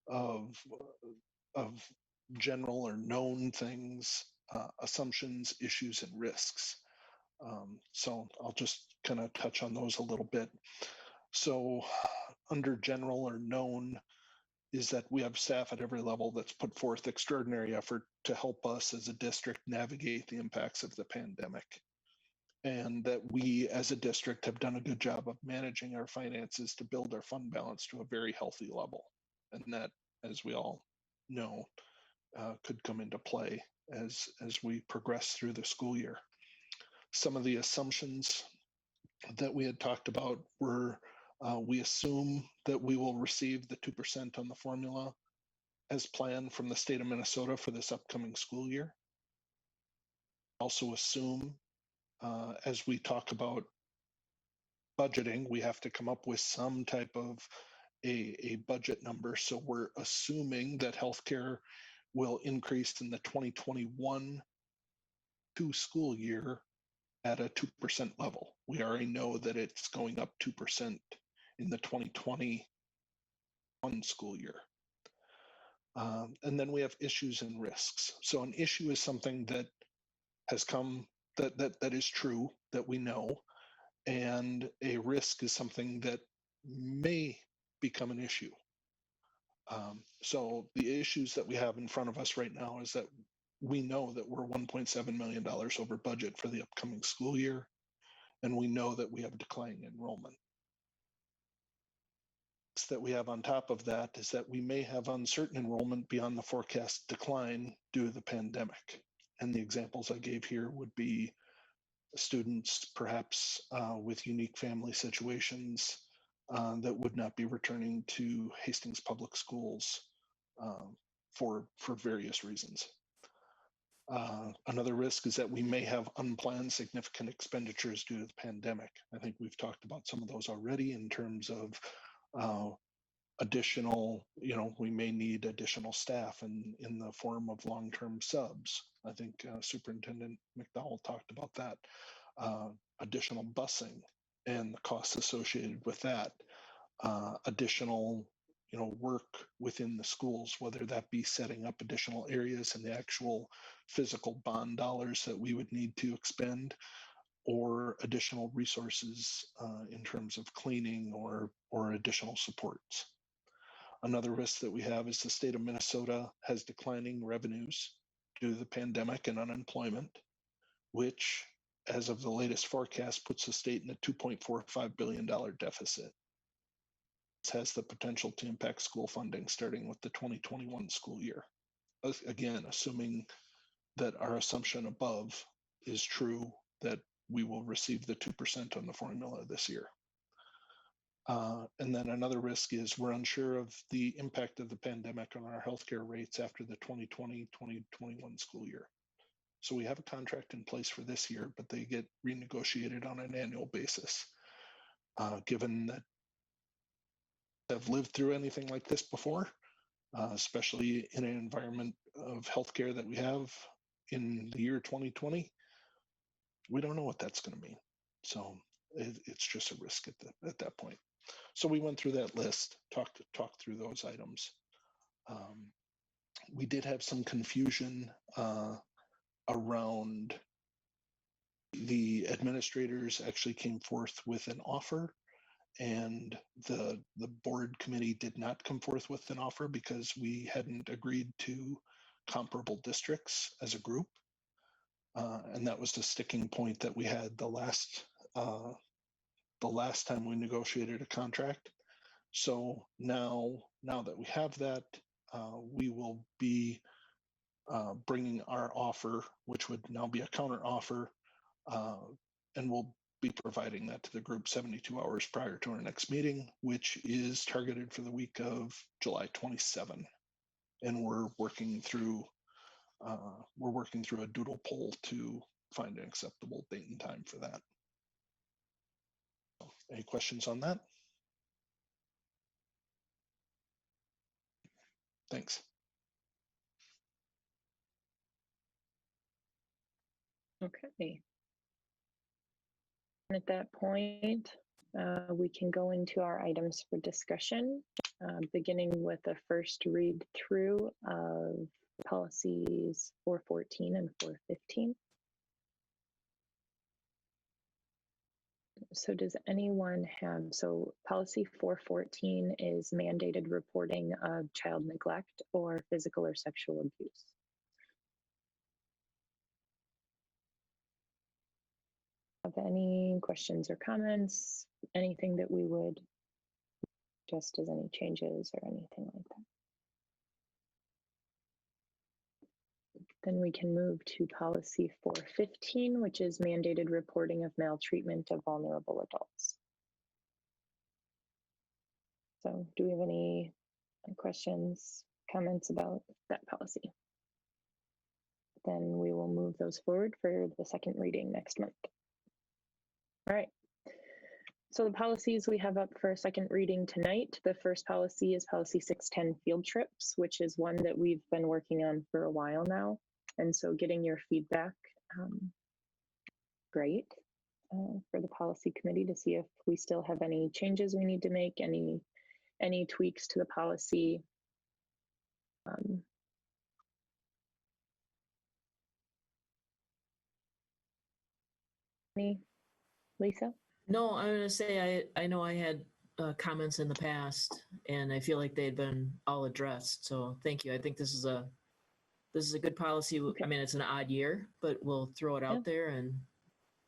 Speaker 2: of general or known things, assumptions, issues, and risks. So I'll just kind of touch on those a little bit. So under general or known is that we have staff at every level that's put forth extraordinary effort to help us as a district navigate the impacts of the pandemic. And that we as a district have done a good job of managing our finances to build our fund balance to a very healthy level. And that, as we all know, could come into play as we progress through the school year. Some of the assumptions that we had talked about were we assume that we will receive the 2% on the formula as planned from the state of Minnesota for this upcoming school year. Also assume as we talk about budgeting, we have to come up with some type of a budget number. So we're assuming that healthcare will increase in the 2021 school year at a 2% level. We already know that it's going up 2% in the 2021 school year. And then we have issues and risks. So an issue is something that has come, that is true, that we know, and a risk is something that may become an issue. So the issues that we have in front of us right now is that we know that we're $1.7 million over budget for the upcoming school year, and we know that we have declining enrollment. That we have on top of that is that we may have uncertain enrollment beyond the forecast decline due to the pandemic. And the examples I gave here would be students perhaps with unique family situations that would not be returning to Hastings Public Schools for various reasons. Another risk is that we may have unplanned significant expenditures due to the pandemic. I think we've talked about some of those already in terms of additional, we may need additional staff in the form of long-term subs. I think Superintendent McDowell talked about that. Additional busing and the costs associated with that. Additional, work within the schools, whether that be setting up additional areas and the actual physical bond dollars that we would need to expend, or additional resources in terms of cleaning or additional supports. Another risk that we have is the state of Minnesota has declining revenues due to the pandemic and unemployment, which, as of the latest forecast, puts the state in a $2.45 billion deficit. This has the potential to impact school funding starting with the 2021 school year. Again, assuming that our assumption above is true, that we will receive the 2% on the formula this year. And then another risk is we're unsure of the impact of the pandemic on our healthcare rates after the 2020-2021 school year. So we have a contract in place for this year, but they get renegotiated on an annual basis. Given that I've lived through anything like this before, especially in an environment of healthcare that we have in the year 2020, we don't know what that's going to mean. So it's just a risk at that point. So we went through that list, talked through those items. We did have some confusion around the administrators actually came forth with an offer, and the board committee did not come forth with an offer because we hadn't agreed to comparable districts as a group. And that was the sticking point that we had the last time we negotiated a contract. So now that we have that, we will be bringing our offer, which would now be a counter offer, and we'll be providing that to the group 72 hours prior to our next meeting, which is targeted for the week of July 27. And we're working through a Doodle Poll to find an acceptable date and time for that. Any questions on that? Thanks.
Speaker 1: Okay. At that point, we can go into our items for discussion, beginning with the first read through of policies 414 and 415. So does anyone have, so policy 414 is mandated reporting of child neglect or physical or sexual abuse. Have any questions or comments? Anything that we would just as any changes or anything like that? Then we can move to policy 415, which is mandated reporting of maltreatment of vulnerable adults. So do we have any questions, comments about that policy? Then we will move those forward for the second reading next month. All right. So the policies we have up for second reading tonight, the first policy is policy 610 field trips, which is one that we've been working on for a while now. And so getting your feedback, great, for the policy committee to see if we still have any changes we need to make, any tweaks to the policy. Lisa?
Speaker 3: No, I'm going to say I know I had comments in the past, and I feel like they'd been all addressed. So thank you. I think this is a good policy.
Speaker 1: Okay.
Speaker 3: I mean, it's an odd year, but we'll throw it out there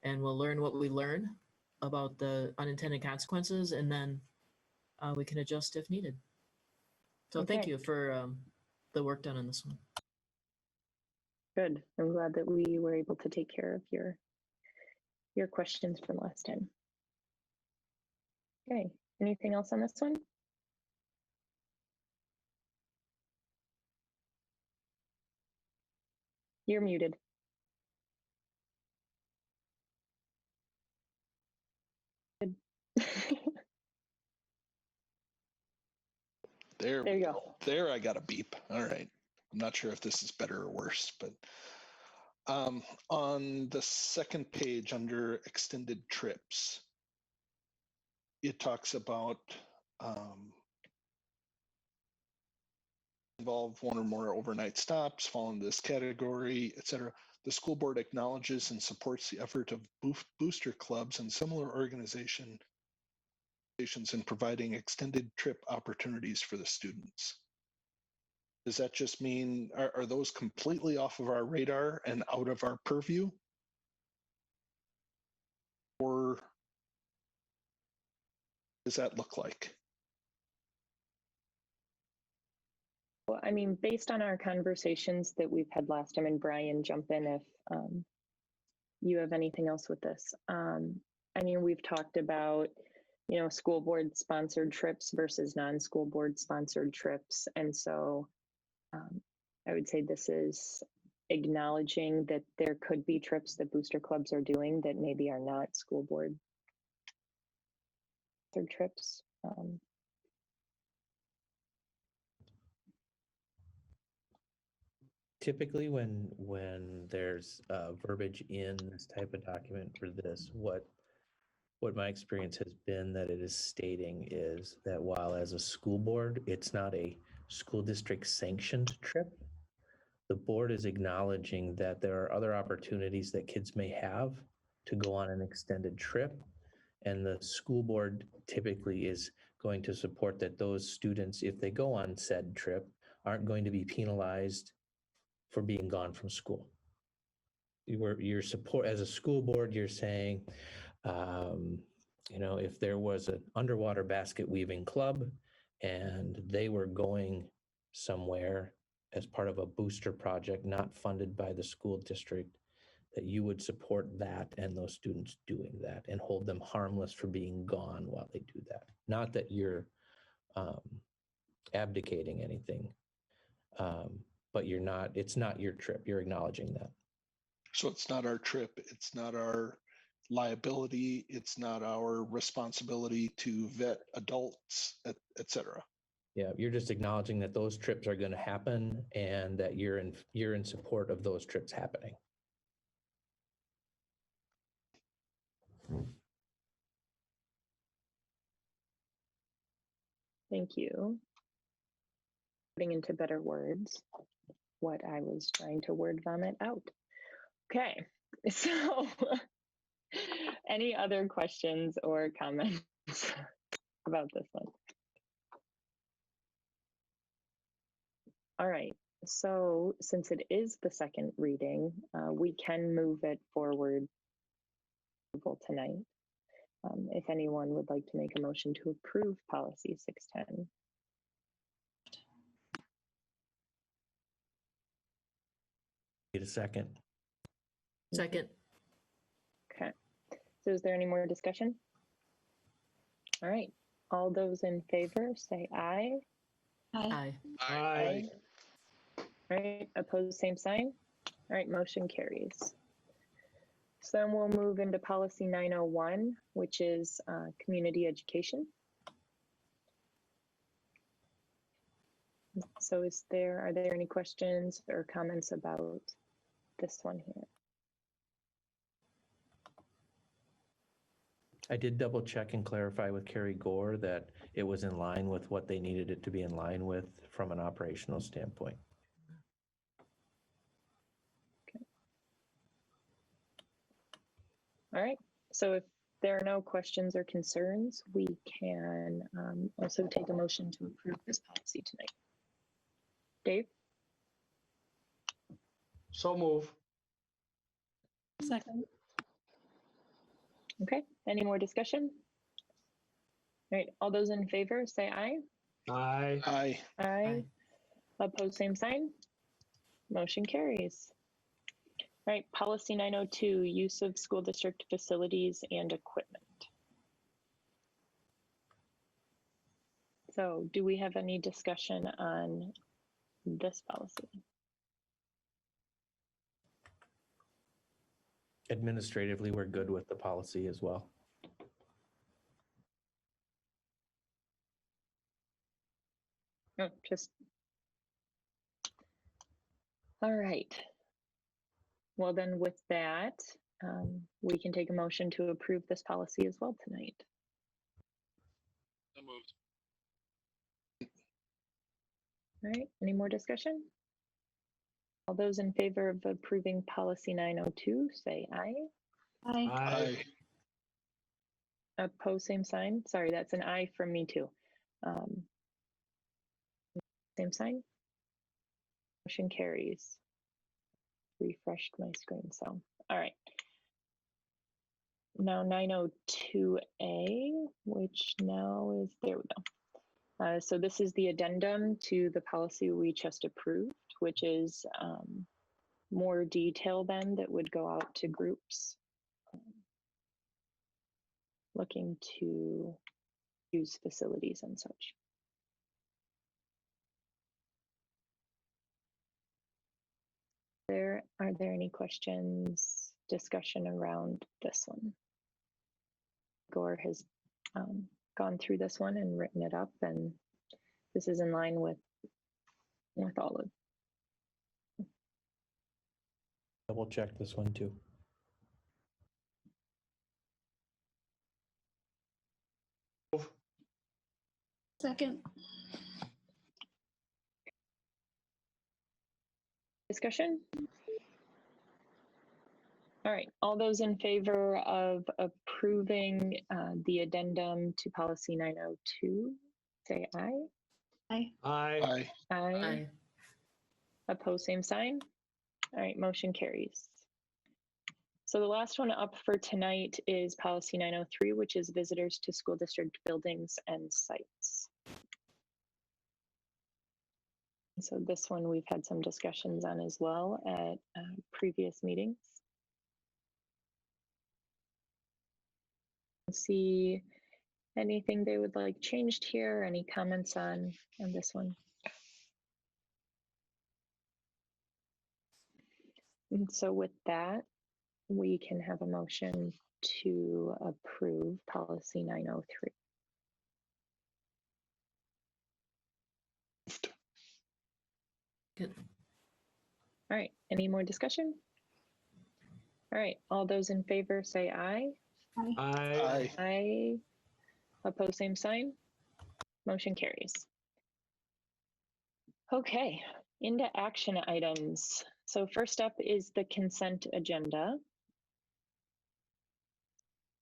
Speaker 3: and we'll learn what we learn about the unintended consequences, and then we can adjust if needed. So thank
Speaker 1: Okay.
Speaker 3: you for the work done on this one.
Speaker 1: Good. I'm glad that we were able to take care of your questions from last time. Okay, anything else on this one? You're muted. Good.
Speaker 2: There
Speaker 1: There
Speaker 2: we
Speaker 1: you
Speaker 2: go.
Speaker 1: go.
Speaker 2: There, I got a beep. All right. I'm not sure if this is better or worse, but on the second page under extended trips, it talks about involve one or more overnight stops, fall into this category, etc. The school board acknowledges and supports the effort of booster clubs and similar organizations in providing extended trip opportunities for the students. Does that just mean, are those completely off of our radar and out of our purview? Or does that look like?
Speaker 1: Well, I mean, based on our conversations that we've had last time, and Brian, jump in if you have anything else with this. I mean, we've talked about, you know, school board sponsored trips versus non-school board sponsored trips. And so I would say this is acknowledging that there could be trips that booster clubs are doing that maybe are not school board trips.
Speaker 6: Typically, when there's verbiage in this type of document for this, what my experience has been that it is stating is that while as a school board, it's not a school district sanctioned trip, the board is acknowledging that there are other opportunities that kids may have to go on an extended trip. And the school board typically is going to support that those students, if they go on said trip, aren't going to be penalized for being gone from school. Your support as a school board, you're saying, you know, if there was an underwater basket weaving club and they were going somewhere as part of a booster project not funded by the school district, that you would support that and those students doing that and hold them harmless for being gone while they do that. Not that you're abdicating anything, but you're not, it's not your trip. You're acknowledging that.
Speaker 2: So it's not our trip. It's not our liability. It's not our responsibility to vet adults, et cetera.
Speaker 6: Yeah, you're just acknowledging that those trips are going to happen and that you're in support of those trips happening.
Speaker 1: Thank you. Putting into better words what I was trying to word vomit out. Okay, so any other questions or comments about this one? All right, so since it is the second reading, we can move it forward tonight. If anyone would like to make a motion to approve policy 610.
Speaker 6: Need a second.
Speaker 3: Second.
Speaker 1: Okay, so is there any more discussion? All right, all those in favor say aye.
Speaker 3: Aye.
Speaker 4: Aye.
Speaker 1: All right, opposed, same sign. All right, motion carries. So then we'll move into policy 901, which is community education. So are there any questions or comments about this one here?
Speaker 6: I did double check and clarify with Carrie Gore that it was in line with what they needed it to be in line with from an operational standpoint.
Speaker 1: All right, so if there are no questions or concerns, we can also take a motion to approve this policy tonight. Dave?
Speaker 4: So move.
Speaker 5: Second.
Speaker 1: Okay, any more discussion? All right, all those in favor say aye.
Speaker 4: Aye.
Speaker 2: Aye.
Speaker 1: Aye. Opposed, same sign. Motion carries. All right, policy 902, use of school district facilities and equipment. So do we have any discussion on this policy?
Speaker 6: Administratively, we're good with the policy as well.
Speaker 1: No, just. All right. Well, then with that, we can take a motion to approve this policy as well tonight.
Speaker 7: So moved.
Speaker 1: All right, any more discussion? All those in favor of approving policy 902, say aye.
Speaker 5: Aye.
Speaker 4: Aye.
Speaker 1: Opposed, same sign. Sorry, that's an aye from me too. Same sign. Motion carries. Refreshed my screen, so, all right. Now 902A, which now is, there we go. So this is the addendum to the policy we just approved, which is more detail then that would go out to groups looking to use facilities and such. Are there any questions, discussion around this one? Gore has gone through this one and written it up, and this is in line with all of.
Speaker 6: Double check this one too.
Speaker 5: Second.
Speaker 1: Discussion? All right, all those in favor of approving the addendum to policy 902, say aye.
Speaker 5: Aye.
Speaker 4: Aye.
Speaker 2: Aye.
Speaker 1: Aye.
Speaker 3: Aye.
Speaker 1: Opposed, same sign. All right, motion carries. So the last one up for tonight is policy 903, which is visitors to school district buildings and sites. So this one we've had some discussions on as well at previous meetings. See anything they would like changed here? Any comments on this one? And so with that, we can have a motion to approve policy 903.
Speaker 3: Good.
Speaker 1: All right, any more discussion? All right, all those in favor say aye.
Speaker 5: Aye.
Speaker 4: Aye.
Speaker 1: Aye. Opposed, same sign. Motion carries. Okay, into action items. So first up is the consent agenda.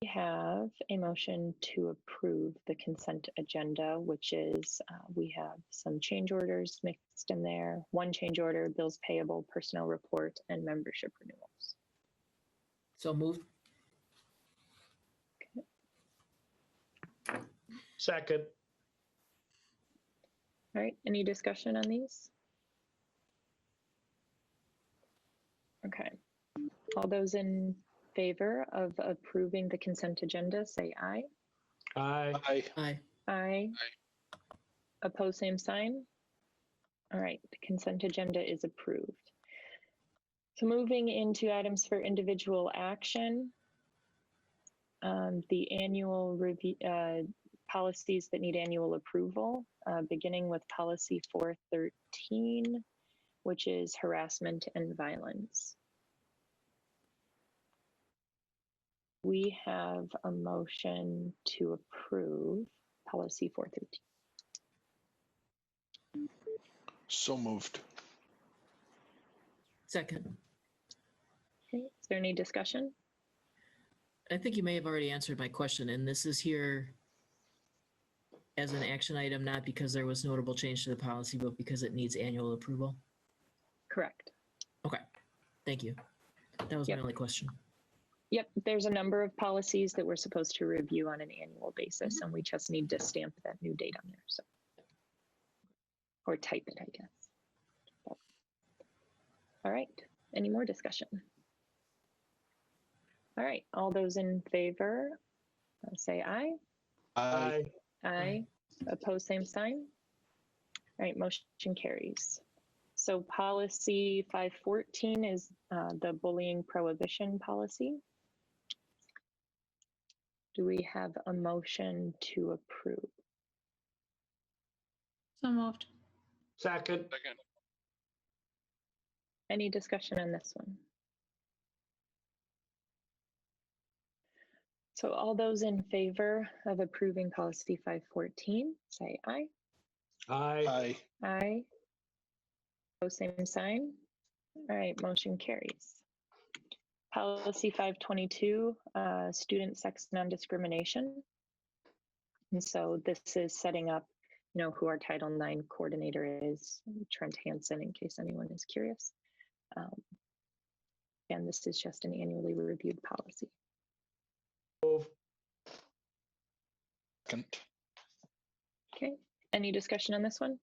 Speaker 1: We have a motion to approve the consent agenda, which is we have some change orders mixed in there. One change order, bills payable, personnel report, and membership renewals.
Speaker 3: So moved.
Speaker 4: Second.
Speaker 1: All right, any discussion on these? Okay, all those in favor of approving the consent agenda, say aye.
Speaker 4: Aye.
Speaker 2: Aye.
Speaker 3: Aye.
Speaker 1: Aye. Opposed, same sign. All right, the consent agenda is approved. So moving into items for individual action, the annual review, policies that need annual approval, beginning with policy 413, which is harassment and violence. We have a motion to approve policy 413.
Speaker 2: So moved.
Speaker 3: Second.
Speaker 1: Okay, is there any discussion?
Speaker 3: I think you may have already answered my question, and this is here as an action item, not because there was notable change to the policy, but because it needs annual approval.
Speaker 1: Correct.
Speaker 3: Okay, thank you. That was
Speaker 1: Yep.
Speaker 3: my only question.
Speaker 1: Yep, there's a number of policies that we're supposed to review on an annual basis, and we just need to stamp that new date on there, so. Or type it, I guess. All right, any more discussion? All right, all those in favor, say aye.
Speaker 2: Aye.
Speaker 1: Aye. Opposed, same sign. All right, motion carries. So policy 514 is the bullying prohibition policy. Do we have a motion to approve?
Speaker 5: So moved.
Speaker 4: Second.
Speaker 7: Second.
Speaker 1: Any discussion on this one? So all those in favor of approving policy 514, say aye.
Speaker 4: Aye.
Speaker 2: Aye.
Speaker 1: Aye. Opposed, same sign. All right, motion carries. Policy 522, student sex non-discrimination. And so this is setting up, who our Title IX coordinator is, Trent Hansen, in case anyone is curious. And this is just an annually reviewed policy.
Speaker 4: Move.
Speaker 2: Second.
Speaker 1: Okay, any discussion on this one?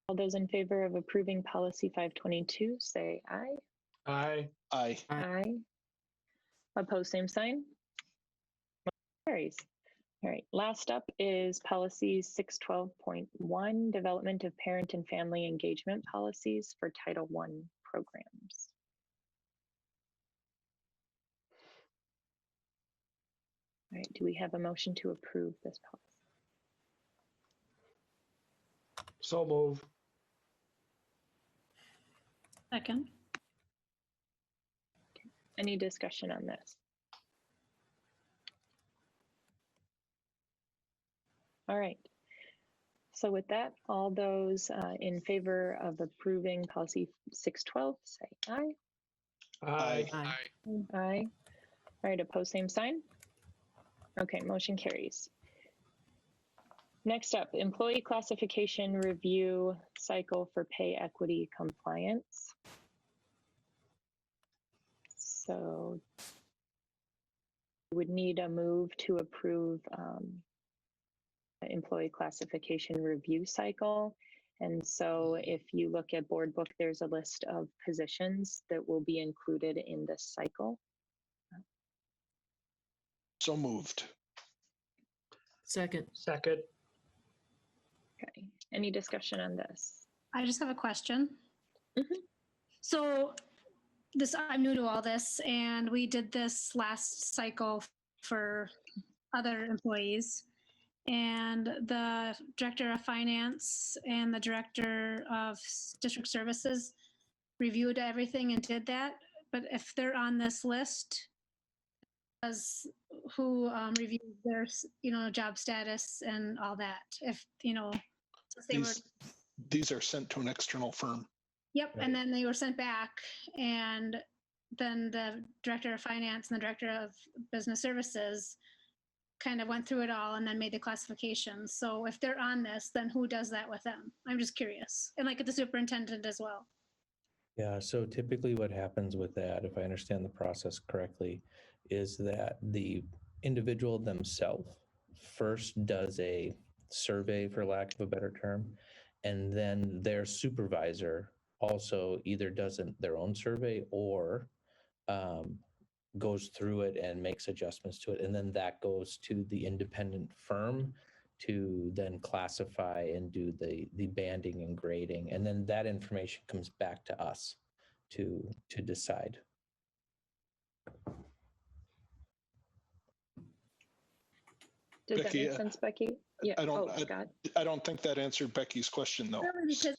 Speaker 1: All those in favor of approving policy 522, say aye.
Speaker 4: Aye.
Speaker 2: Aye.
Speaker 1: Aye. Opposed, same sign. Motion carries. All right, last up is policy 612.1, development of parent and family engagement policies for Title I programs. All right, do we have a motion to approve this policy?
Speaker 4: So move.
Speaker 5: Second.
Speaker 1: Any discussion on this? All right. So with that, all those in favor of approving policy 612, say aye.
Speaker 4: Aye.
Speaker 3: Aye.
Speaker 1: Aye. All right, opposed, same sign. Okay, motion carries. Next up, employee classification review cycle for pay equity compliance. So we would need a move to approve employee classification review cycle. And so if you look at board book, there's a list of positions that will be included in this cycle.
Speaker 2: So moved.
Speaker 3: Second.
Speaker 4: Second.
Speaker 1: Okay, any discussion on this?
Speaker 5: I just have a question.
Speaker 1: Mhm.
Speaker 5: So I'm new to all this, and we did this last cycle for other employees. And the director of finance and the director of district services reviewed everything and did that. But if they're on this list, as who reviews their, job status and all that? If, since they were.
Speaker 2: These are sent to an external firm.
Speaker 5: Yep, and then they were sent back, and then the director of finance and the director of business services kind of went through it all and then made the classifications. So if they're on this, then who does that with them? I'm just curious. And like at the superintendent as well.
Speaker 6: Yeah, so typically what happens with that, if I understand the process correctly, is that the individual themselves first does a survey, for lack of a better term, and then their supervisor also either does their own survey or goes through it and makes adjustments to it. And then that goes to the independent firm to then classify and do the banding and grading. And then that information comes back to us to decide.
Speaker 1: Did that
Speaker 2: Becky,
Speaker 1: make sense, Becky? Yeah. Scott.
Speaker 2: I don't think that answered Becky's question though.
Speaker 5: Really, because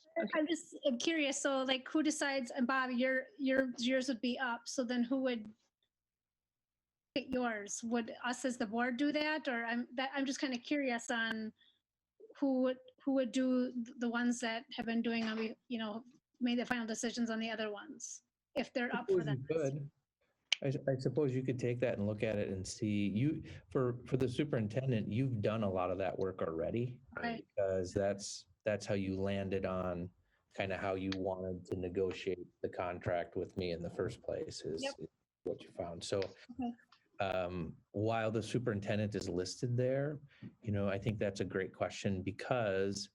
Speaker 5: I'm curious. So like who decides, and Bob, yours would be up. So then who would get yours? Would us as the board do that? Or I'm just kind of curious on who would do the ones that have been doing, made the final decisions on the other ones, if they're up for that.
Speaker 6: I suppose you could take that and look at it and see for the superintendent, you've done a lot of that work already,
Speaker 5: Right.
Speaker 6: because that's how you landed on kind of how you wanted to negotiate the contract with me in the first place is what you found. So while the superintendent is listed there, I think that's a great question because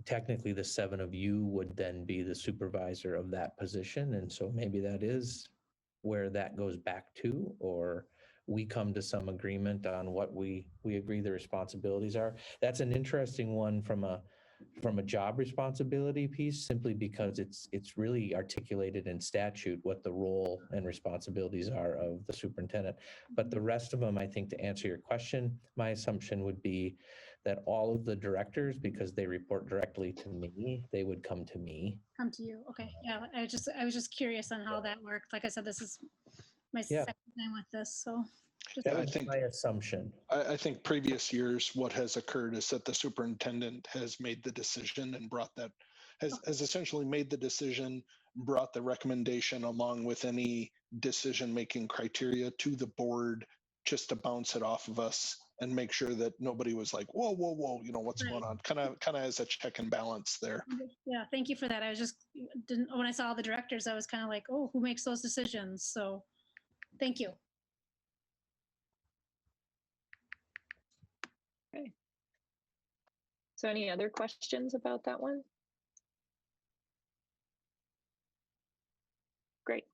Speaker 6: technically the 7 of you would then be the supervisor of that position. And so maybe that is where that goes back to, or we come to some agreement on what we agree the responsibilities are. That's an interesting one from a job responsibility piece, simply because it's really articulated in statute what the role and responsibilities are of the superintendent. But the rest of them, I think, to answer your question, my assumption would be that all of the directors, because they report directly to me, they would come to me.
Speaker 5: Come to you. Okay. Yeah. I was just curious on how that worked. Like I said, this is my second time with this. So
Speaker 2: Yeah,
Speaker 6: I think my assumption.
Speaker 2: I think previous years, what has occurred is that the superintendent has made the decision and has essentially made the decision, brought the recommendation along with any decision-making criteria to the board, just to bounce it off of us and make sure that nobody was like, whoa, what's going on? Kind of as a check and balance there.
Speaker 5: yeah, thank you for that. I was just when I saw the directors, I was kind of like, oh, who makes those decisions? So thank you.
Speaker 1: Okay. So any other questions about that one? Great.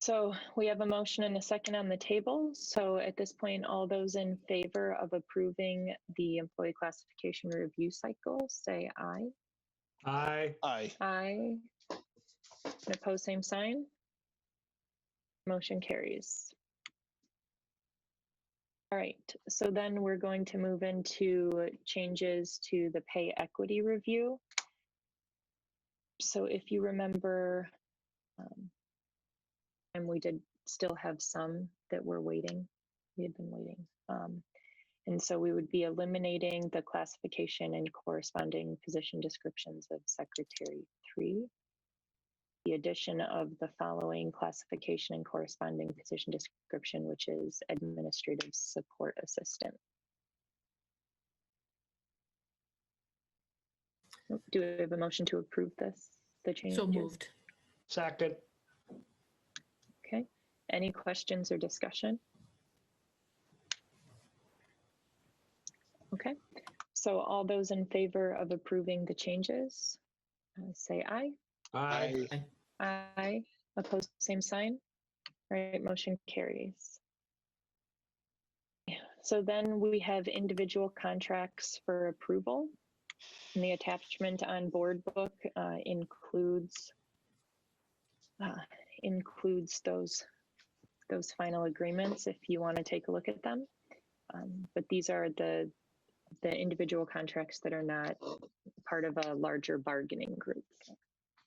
Speaker 1: So we have a motion and a second on the table. So at this point, all those in favor of approving the employee classification review cycle, say aye.
Speaker 4: Aye.
Speaker 2: Aye.
Speaker 1: Aye. And opposed, same sign. Motion carries. All right, so then we're going to move into changes to the pay equity review. So if you remember, and we did still have some that were waiting, we had been waiting. And so we would be eliminating the classification and corresponding position descriptions of Secretary 3. The addition of the following classification and corresponding position description, which is Administrative Support Assistant. Do we have a motion to approve the change?
Speaker 3: So moved.
Speaker 4: Second.
Speaker 1: Okay. Any questions or discussion? Okay. So all those in favor of approving the changes, say aye.
Speaker 4: Aye.
Speaker 1: Aye. Opposed, same sign. All right, motion carries. So then we have individual contracts for approval. And the attachment on board book includes those final agreements if you want to take a look at them. But these are the individual contracts that are not part of a larger bargaining group,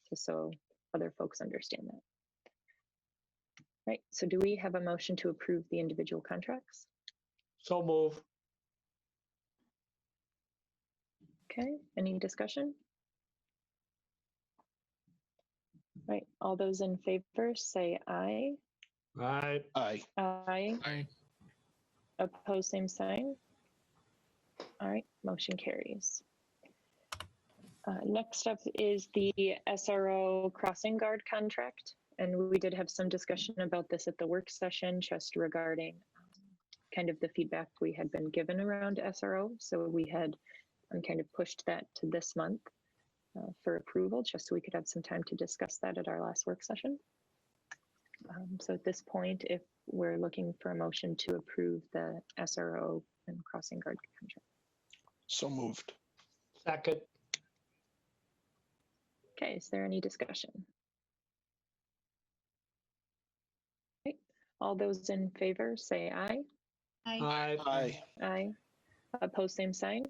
Speaker 1: just so other folks understand that. Right, so do we have a motion to approve the individual contracts?
Speaker 4: So move.
Speaker 1: Okay, any discussion? Right, all those in favor say aye.
Speaker 4: Aye.
Speaker 2: Aye.
Speaker 1: Aye.
Speaker 6: Aye.
Speaker 1: Opposed, same sign. All right, motion carries. Next up is the SRO crossing guard contract. And we did have some discussion about this at the work session, just regarding kind of the feedback we had been given around SRO. So we had kind of pushed that to this month for approval, just so we could have some time to discuss that at our last work session. So at this point, if we're looking for a motion to approve the SRO and crossing guard contract.
Speaker 2: So moved.
Speaker 4: Second.
Speaker 1: Okay, is there any discussion? Okay. All those in favor say aye.
Speaker 5: Aye.
Speaker 2: Aye.
Speaker 1: Aye. Opposed, same sign.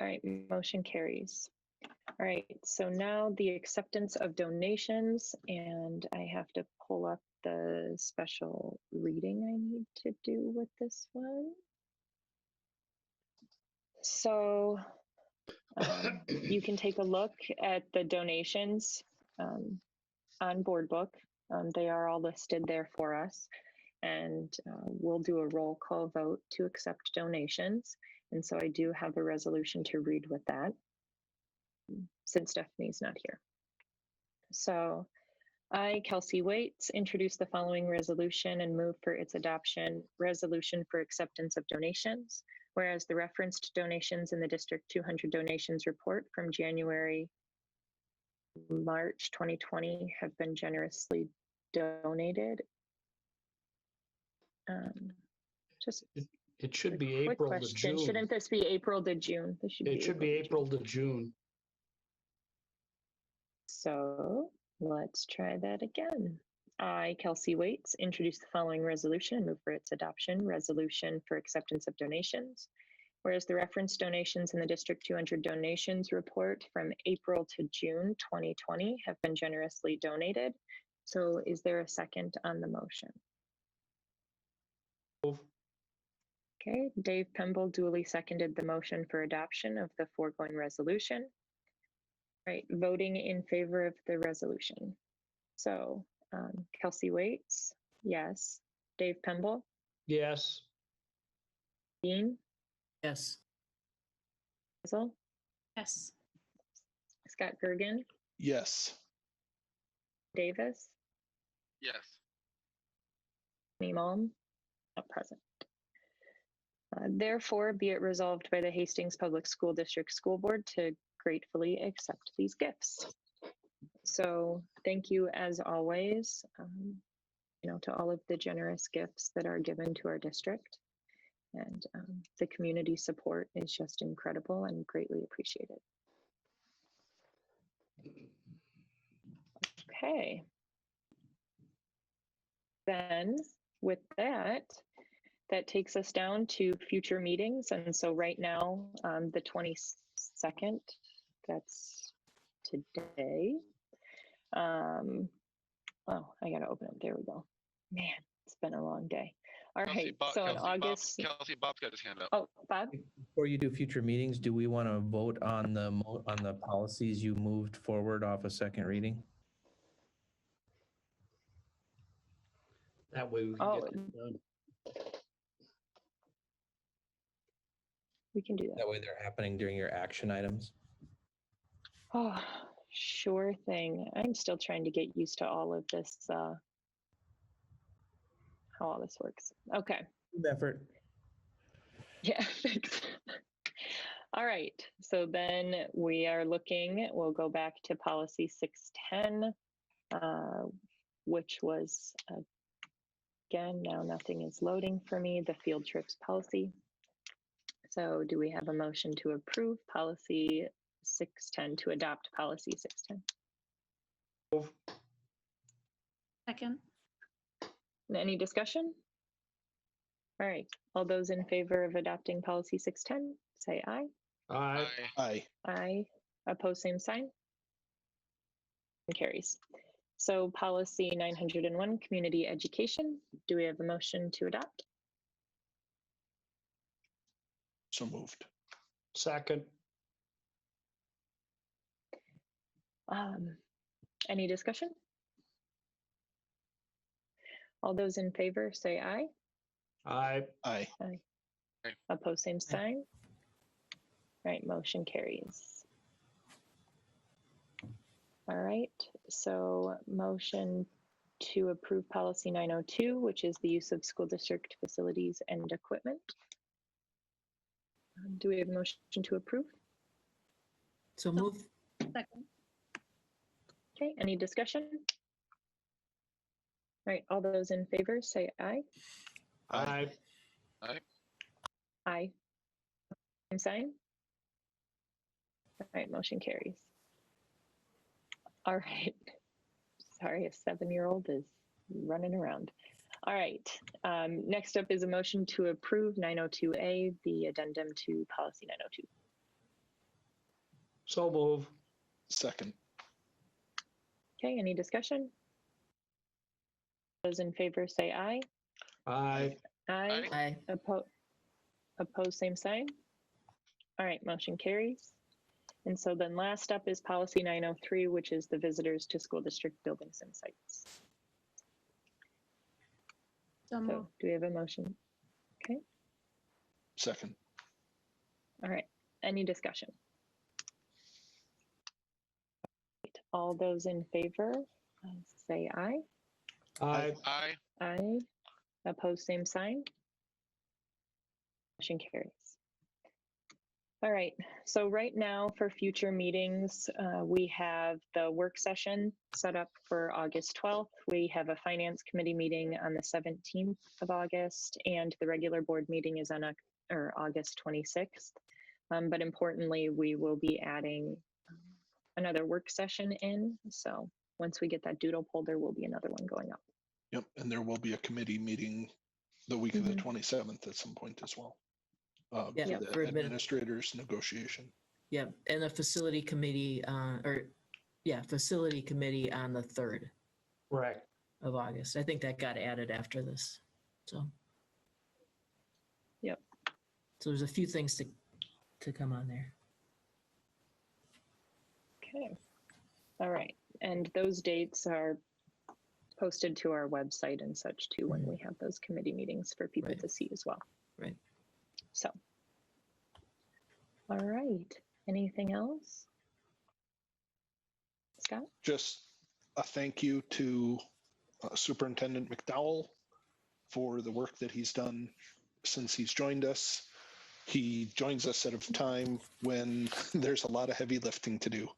Speaker 1: All right, motion carries. All right, so now the acceptance of donations, and I have to pull up the special reading I need to do with this one. So you can take a look at the donations on Board Book. They are all listed there for us. And we'll do a roll call vote to accept donations. And so I do have a resolution to read with that, since Stephanie's not here. So I, Kelsey Waits, introduce the following resolution and move for its adoption. Resolution for acceptance of donations. Whereas the referenced donations in the District 200 donations report from March 2020 have been generously donated. Just
Speaker 4: It should
Speaker 1: a
Speaker 4: be
Speaker 1: quick
Speaker 4: April to
Speaker 1: question.
Speaker 4: June.
Speaker 1: Shouldn't this be April to June? This should
Speaker 4: It should be April to June.
Speaker 1: So let's try that again. I, Kelsey Waits, introduce the following resolution and move for its adoption. Resolution for acceptance of donations. Whereas the reference donations in the District 200 donations report from April to June 2020 have been generously donated. So is there a second on the motion?
Speaker 4: Move.
Speaker 1: Okay, Dave Pemble duly seconded the motion for adoption of the foregoing resolution. Right, voting in favor of the resolution. So Kelsey Waits, yes. Dave Pemble,
Speaker 4: Yes.
Speaker 1: Dean,
Speaker 3: Yes.
Speaker 1: Hazel,
Speaker 5: Yes.
Speaker 1: Scott Gergen,
Speaker 2: Yes.
Speaker 1: Davis,
Speaker 7: Yes.
Speaker 1: Malm, not present. Therefore, be it resolved by the Hastings Public School District School Board to gratefully accept these gifts. So thank you as always, to all of the generous gifts that are given to our district. And the community support is just incredible and greatly appreciated. Okay. Then with that, that takes us down to future meetings. And so right now, the 22nd, that's today. Oh, I gotta open it. There we go. Man, it's been a long day. All right, so in August.
Speaker 7: Kelsey, Bob's got his hand up.
Speaker 1: Oh, Bob?
Speaker 6: Before you do future meetings, do we want to vote on the policies you moved forward off a second reading?
Speaker 4: That way we can get it done.
Speaker 1: We can do that.
Speaker 6: That way they're happening during your action items.
Speaker 1: Oh, sure thing. I'm still trying to get used to all of this, how all this works. Okay.
Speaker 6: Good effort.
Speaker 1: Yeah, thanks. All right, so then we are looking, we'll go back to policy 610, which was, again, now nothing is loading for me, the field trips policy. So do we have a motion to approve policy 610, to adopt policy 610?
Speaker 4: Move.
Speaker 5: Second.
Speaker 1: Any discussion? All right, all those in favor of adopting policy 610, say aye.
Speaker 4: Aye.
Speaker 2: Aye.
Speaker 1: Aye. Oppose, same sign. And carries. So policy 901, community education. Do we have a motion to adopt?
Speaker 2: So moved.
Speaker 4: Second.
Speaker 1: Any discussion? All those in favor say aye.
Speaker 4: Aye.
Speaker 2: Aye.
Speaker 1: Aye.
Speaker 7: Aye.
Speaker 1: Oppose, same sign. All right, motion carries. All right, so motion to approve policy 902, which is the use of school district facilities and equipment. Do we have a motion to approve?
Speaker 3: So move.
Speaker 5: Second.
Speaker 1: Okay, any discussion? right, all those in favor say aye.
Speaker 4: Aye.
Speaker 1: Aye. Same sign. All right, motion carries. All right. Sorry, a 7-year-old is running around. All right, next up is a motion to approve 902A, the addendum to policy 902.
Speaker 4: So move.
Speaker 2: Second.
Speaker 1: Okay, any discussion? Those in favor say aye.
Speaker 4: Aye.
Speaker 1: Aye.
Speaker 3: Aye.
Speaker 1: Opposed, same sign. All right, motion carries. And so then last up is policy 903, which is the visitors to school district buildings and sites.
Speaker 5: So
Speaker 1: So
Speaker 5: moved.
Speaker 1: do we have a motion? Okay,
Speaker 2: Second.
Speaker 1: all right, any discussion? All those in favor say aye.
Speaker 4: Aye.
Speaker 1: Aye. Opposed, same sign. Motion carries. All right, so right now for future meetings, we have the work session set up for August 12th. We have a finance committee meeting on the 17th of August, and the regular board meeting is on August 26th. But importantly, we will be adding another work session in. So once we get that doodle poll, there will be another one going up.
Speaker 2: Yep. And there will be a committee meeting the week of the 27th at some point as well.
Speaker 3: Yeah,
Speaker 2: For the
Speaker 3: for a bit.
Speaker 2: administrators negotiation.
Speaker 3: Yeah, and a facility committee, facility committee on the 3rd
Speaker 4: Correct.
Speaker 3: of August. I think that got added after this, so.
Speaker 1: Yep.
Speaker 3: So there's a few things to come on there.
Speaker 1: Okay. All right. And those dates are posted to our website and such too when we have those committee meetings for people
Speaker 3: Right.
Speaker 1: to see as well.
Speaker 3: Right.
Speaker 1: So, all right. Anything else? Scott?
Speaker 2: Just a thank you to Superintendent McDowell for the work that he's done since he's joined us. He joins us at a time when there's a lot of heavy lifting to do,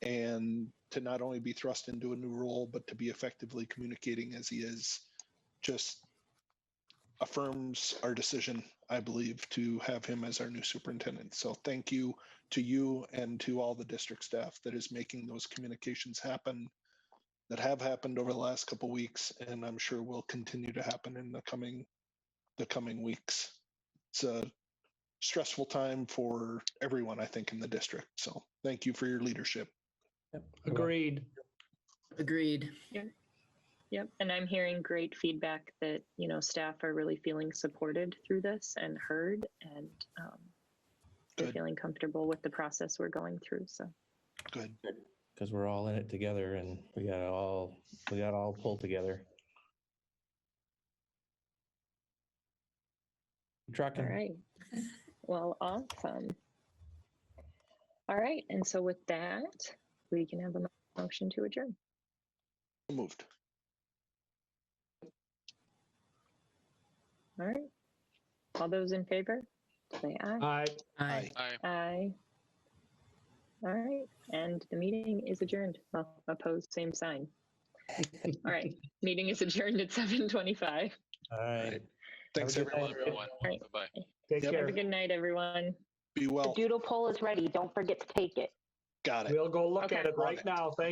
Speaker 2: and to not only be thrust into a new role, but to be effectively communicating as he is, just affirms our decision, I believe, to have him as our new superintendent. So thank you to you and to all the district staff that is making those communications happen, that have happened over the last couple of weeks, and I'm sure will continue to happen in the coming weeks. It's a stressful time for everyone, I think, in the district. So thank you for your leadership.
Speaker 6: Yep.
Speaker 4: Agreed.
Speaker 3: Agreed.
Speaker 1: Yep. And I'm hearing great feedback that, staff are really feeling supported through this and heard, and they're
Speaker 2: Good.
Speaker 1: feeling comfortable with the process we're going through. So
Speaker 2: Good.
Speaker 6: Because we're all in it together, and we got all pulled together. Trucking.
Speaker 1: all right. Well, awesome. All right. And so with that, we can have a motion to adjourn.
Speaker 2: Moved.
Speaker 1: All right. All those in favor, say aye.
Speaker 4: Aye.
Speaker 3: Aye.
Speaker 1: Aye. All right. And the meeting is adjourned. Well, opposed, same sign. All right. Meeting is adjourned at 7:25.
Speaker 6: All right.
Speaker 2: Thanks,
Speaker 6: Have a good night,
Speaker 2: everyone.
Speaker 1: All right.
Speaker 7: Bye-bye.
Speaker 4: Take
Speaker 2: Yep.
Speaker 4: care.
Speaker 1: Have a good night, everyone.
Speaker 2: Be
Speaker 9: The
Speaker 2: well.
Speaker 9: doodle poll is ready. Don't forget to take it.
Speaker 2: Got it.
Speaker 4: We'll go look
Speaker 1: Okay.
Speaker 4: at it right now. Thank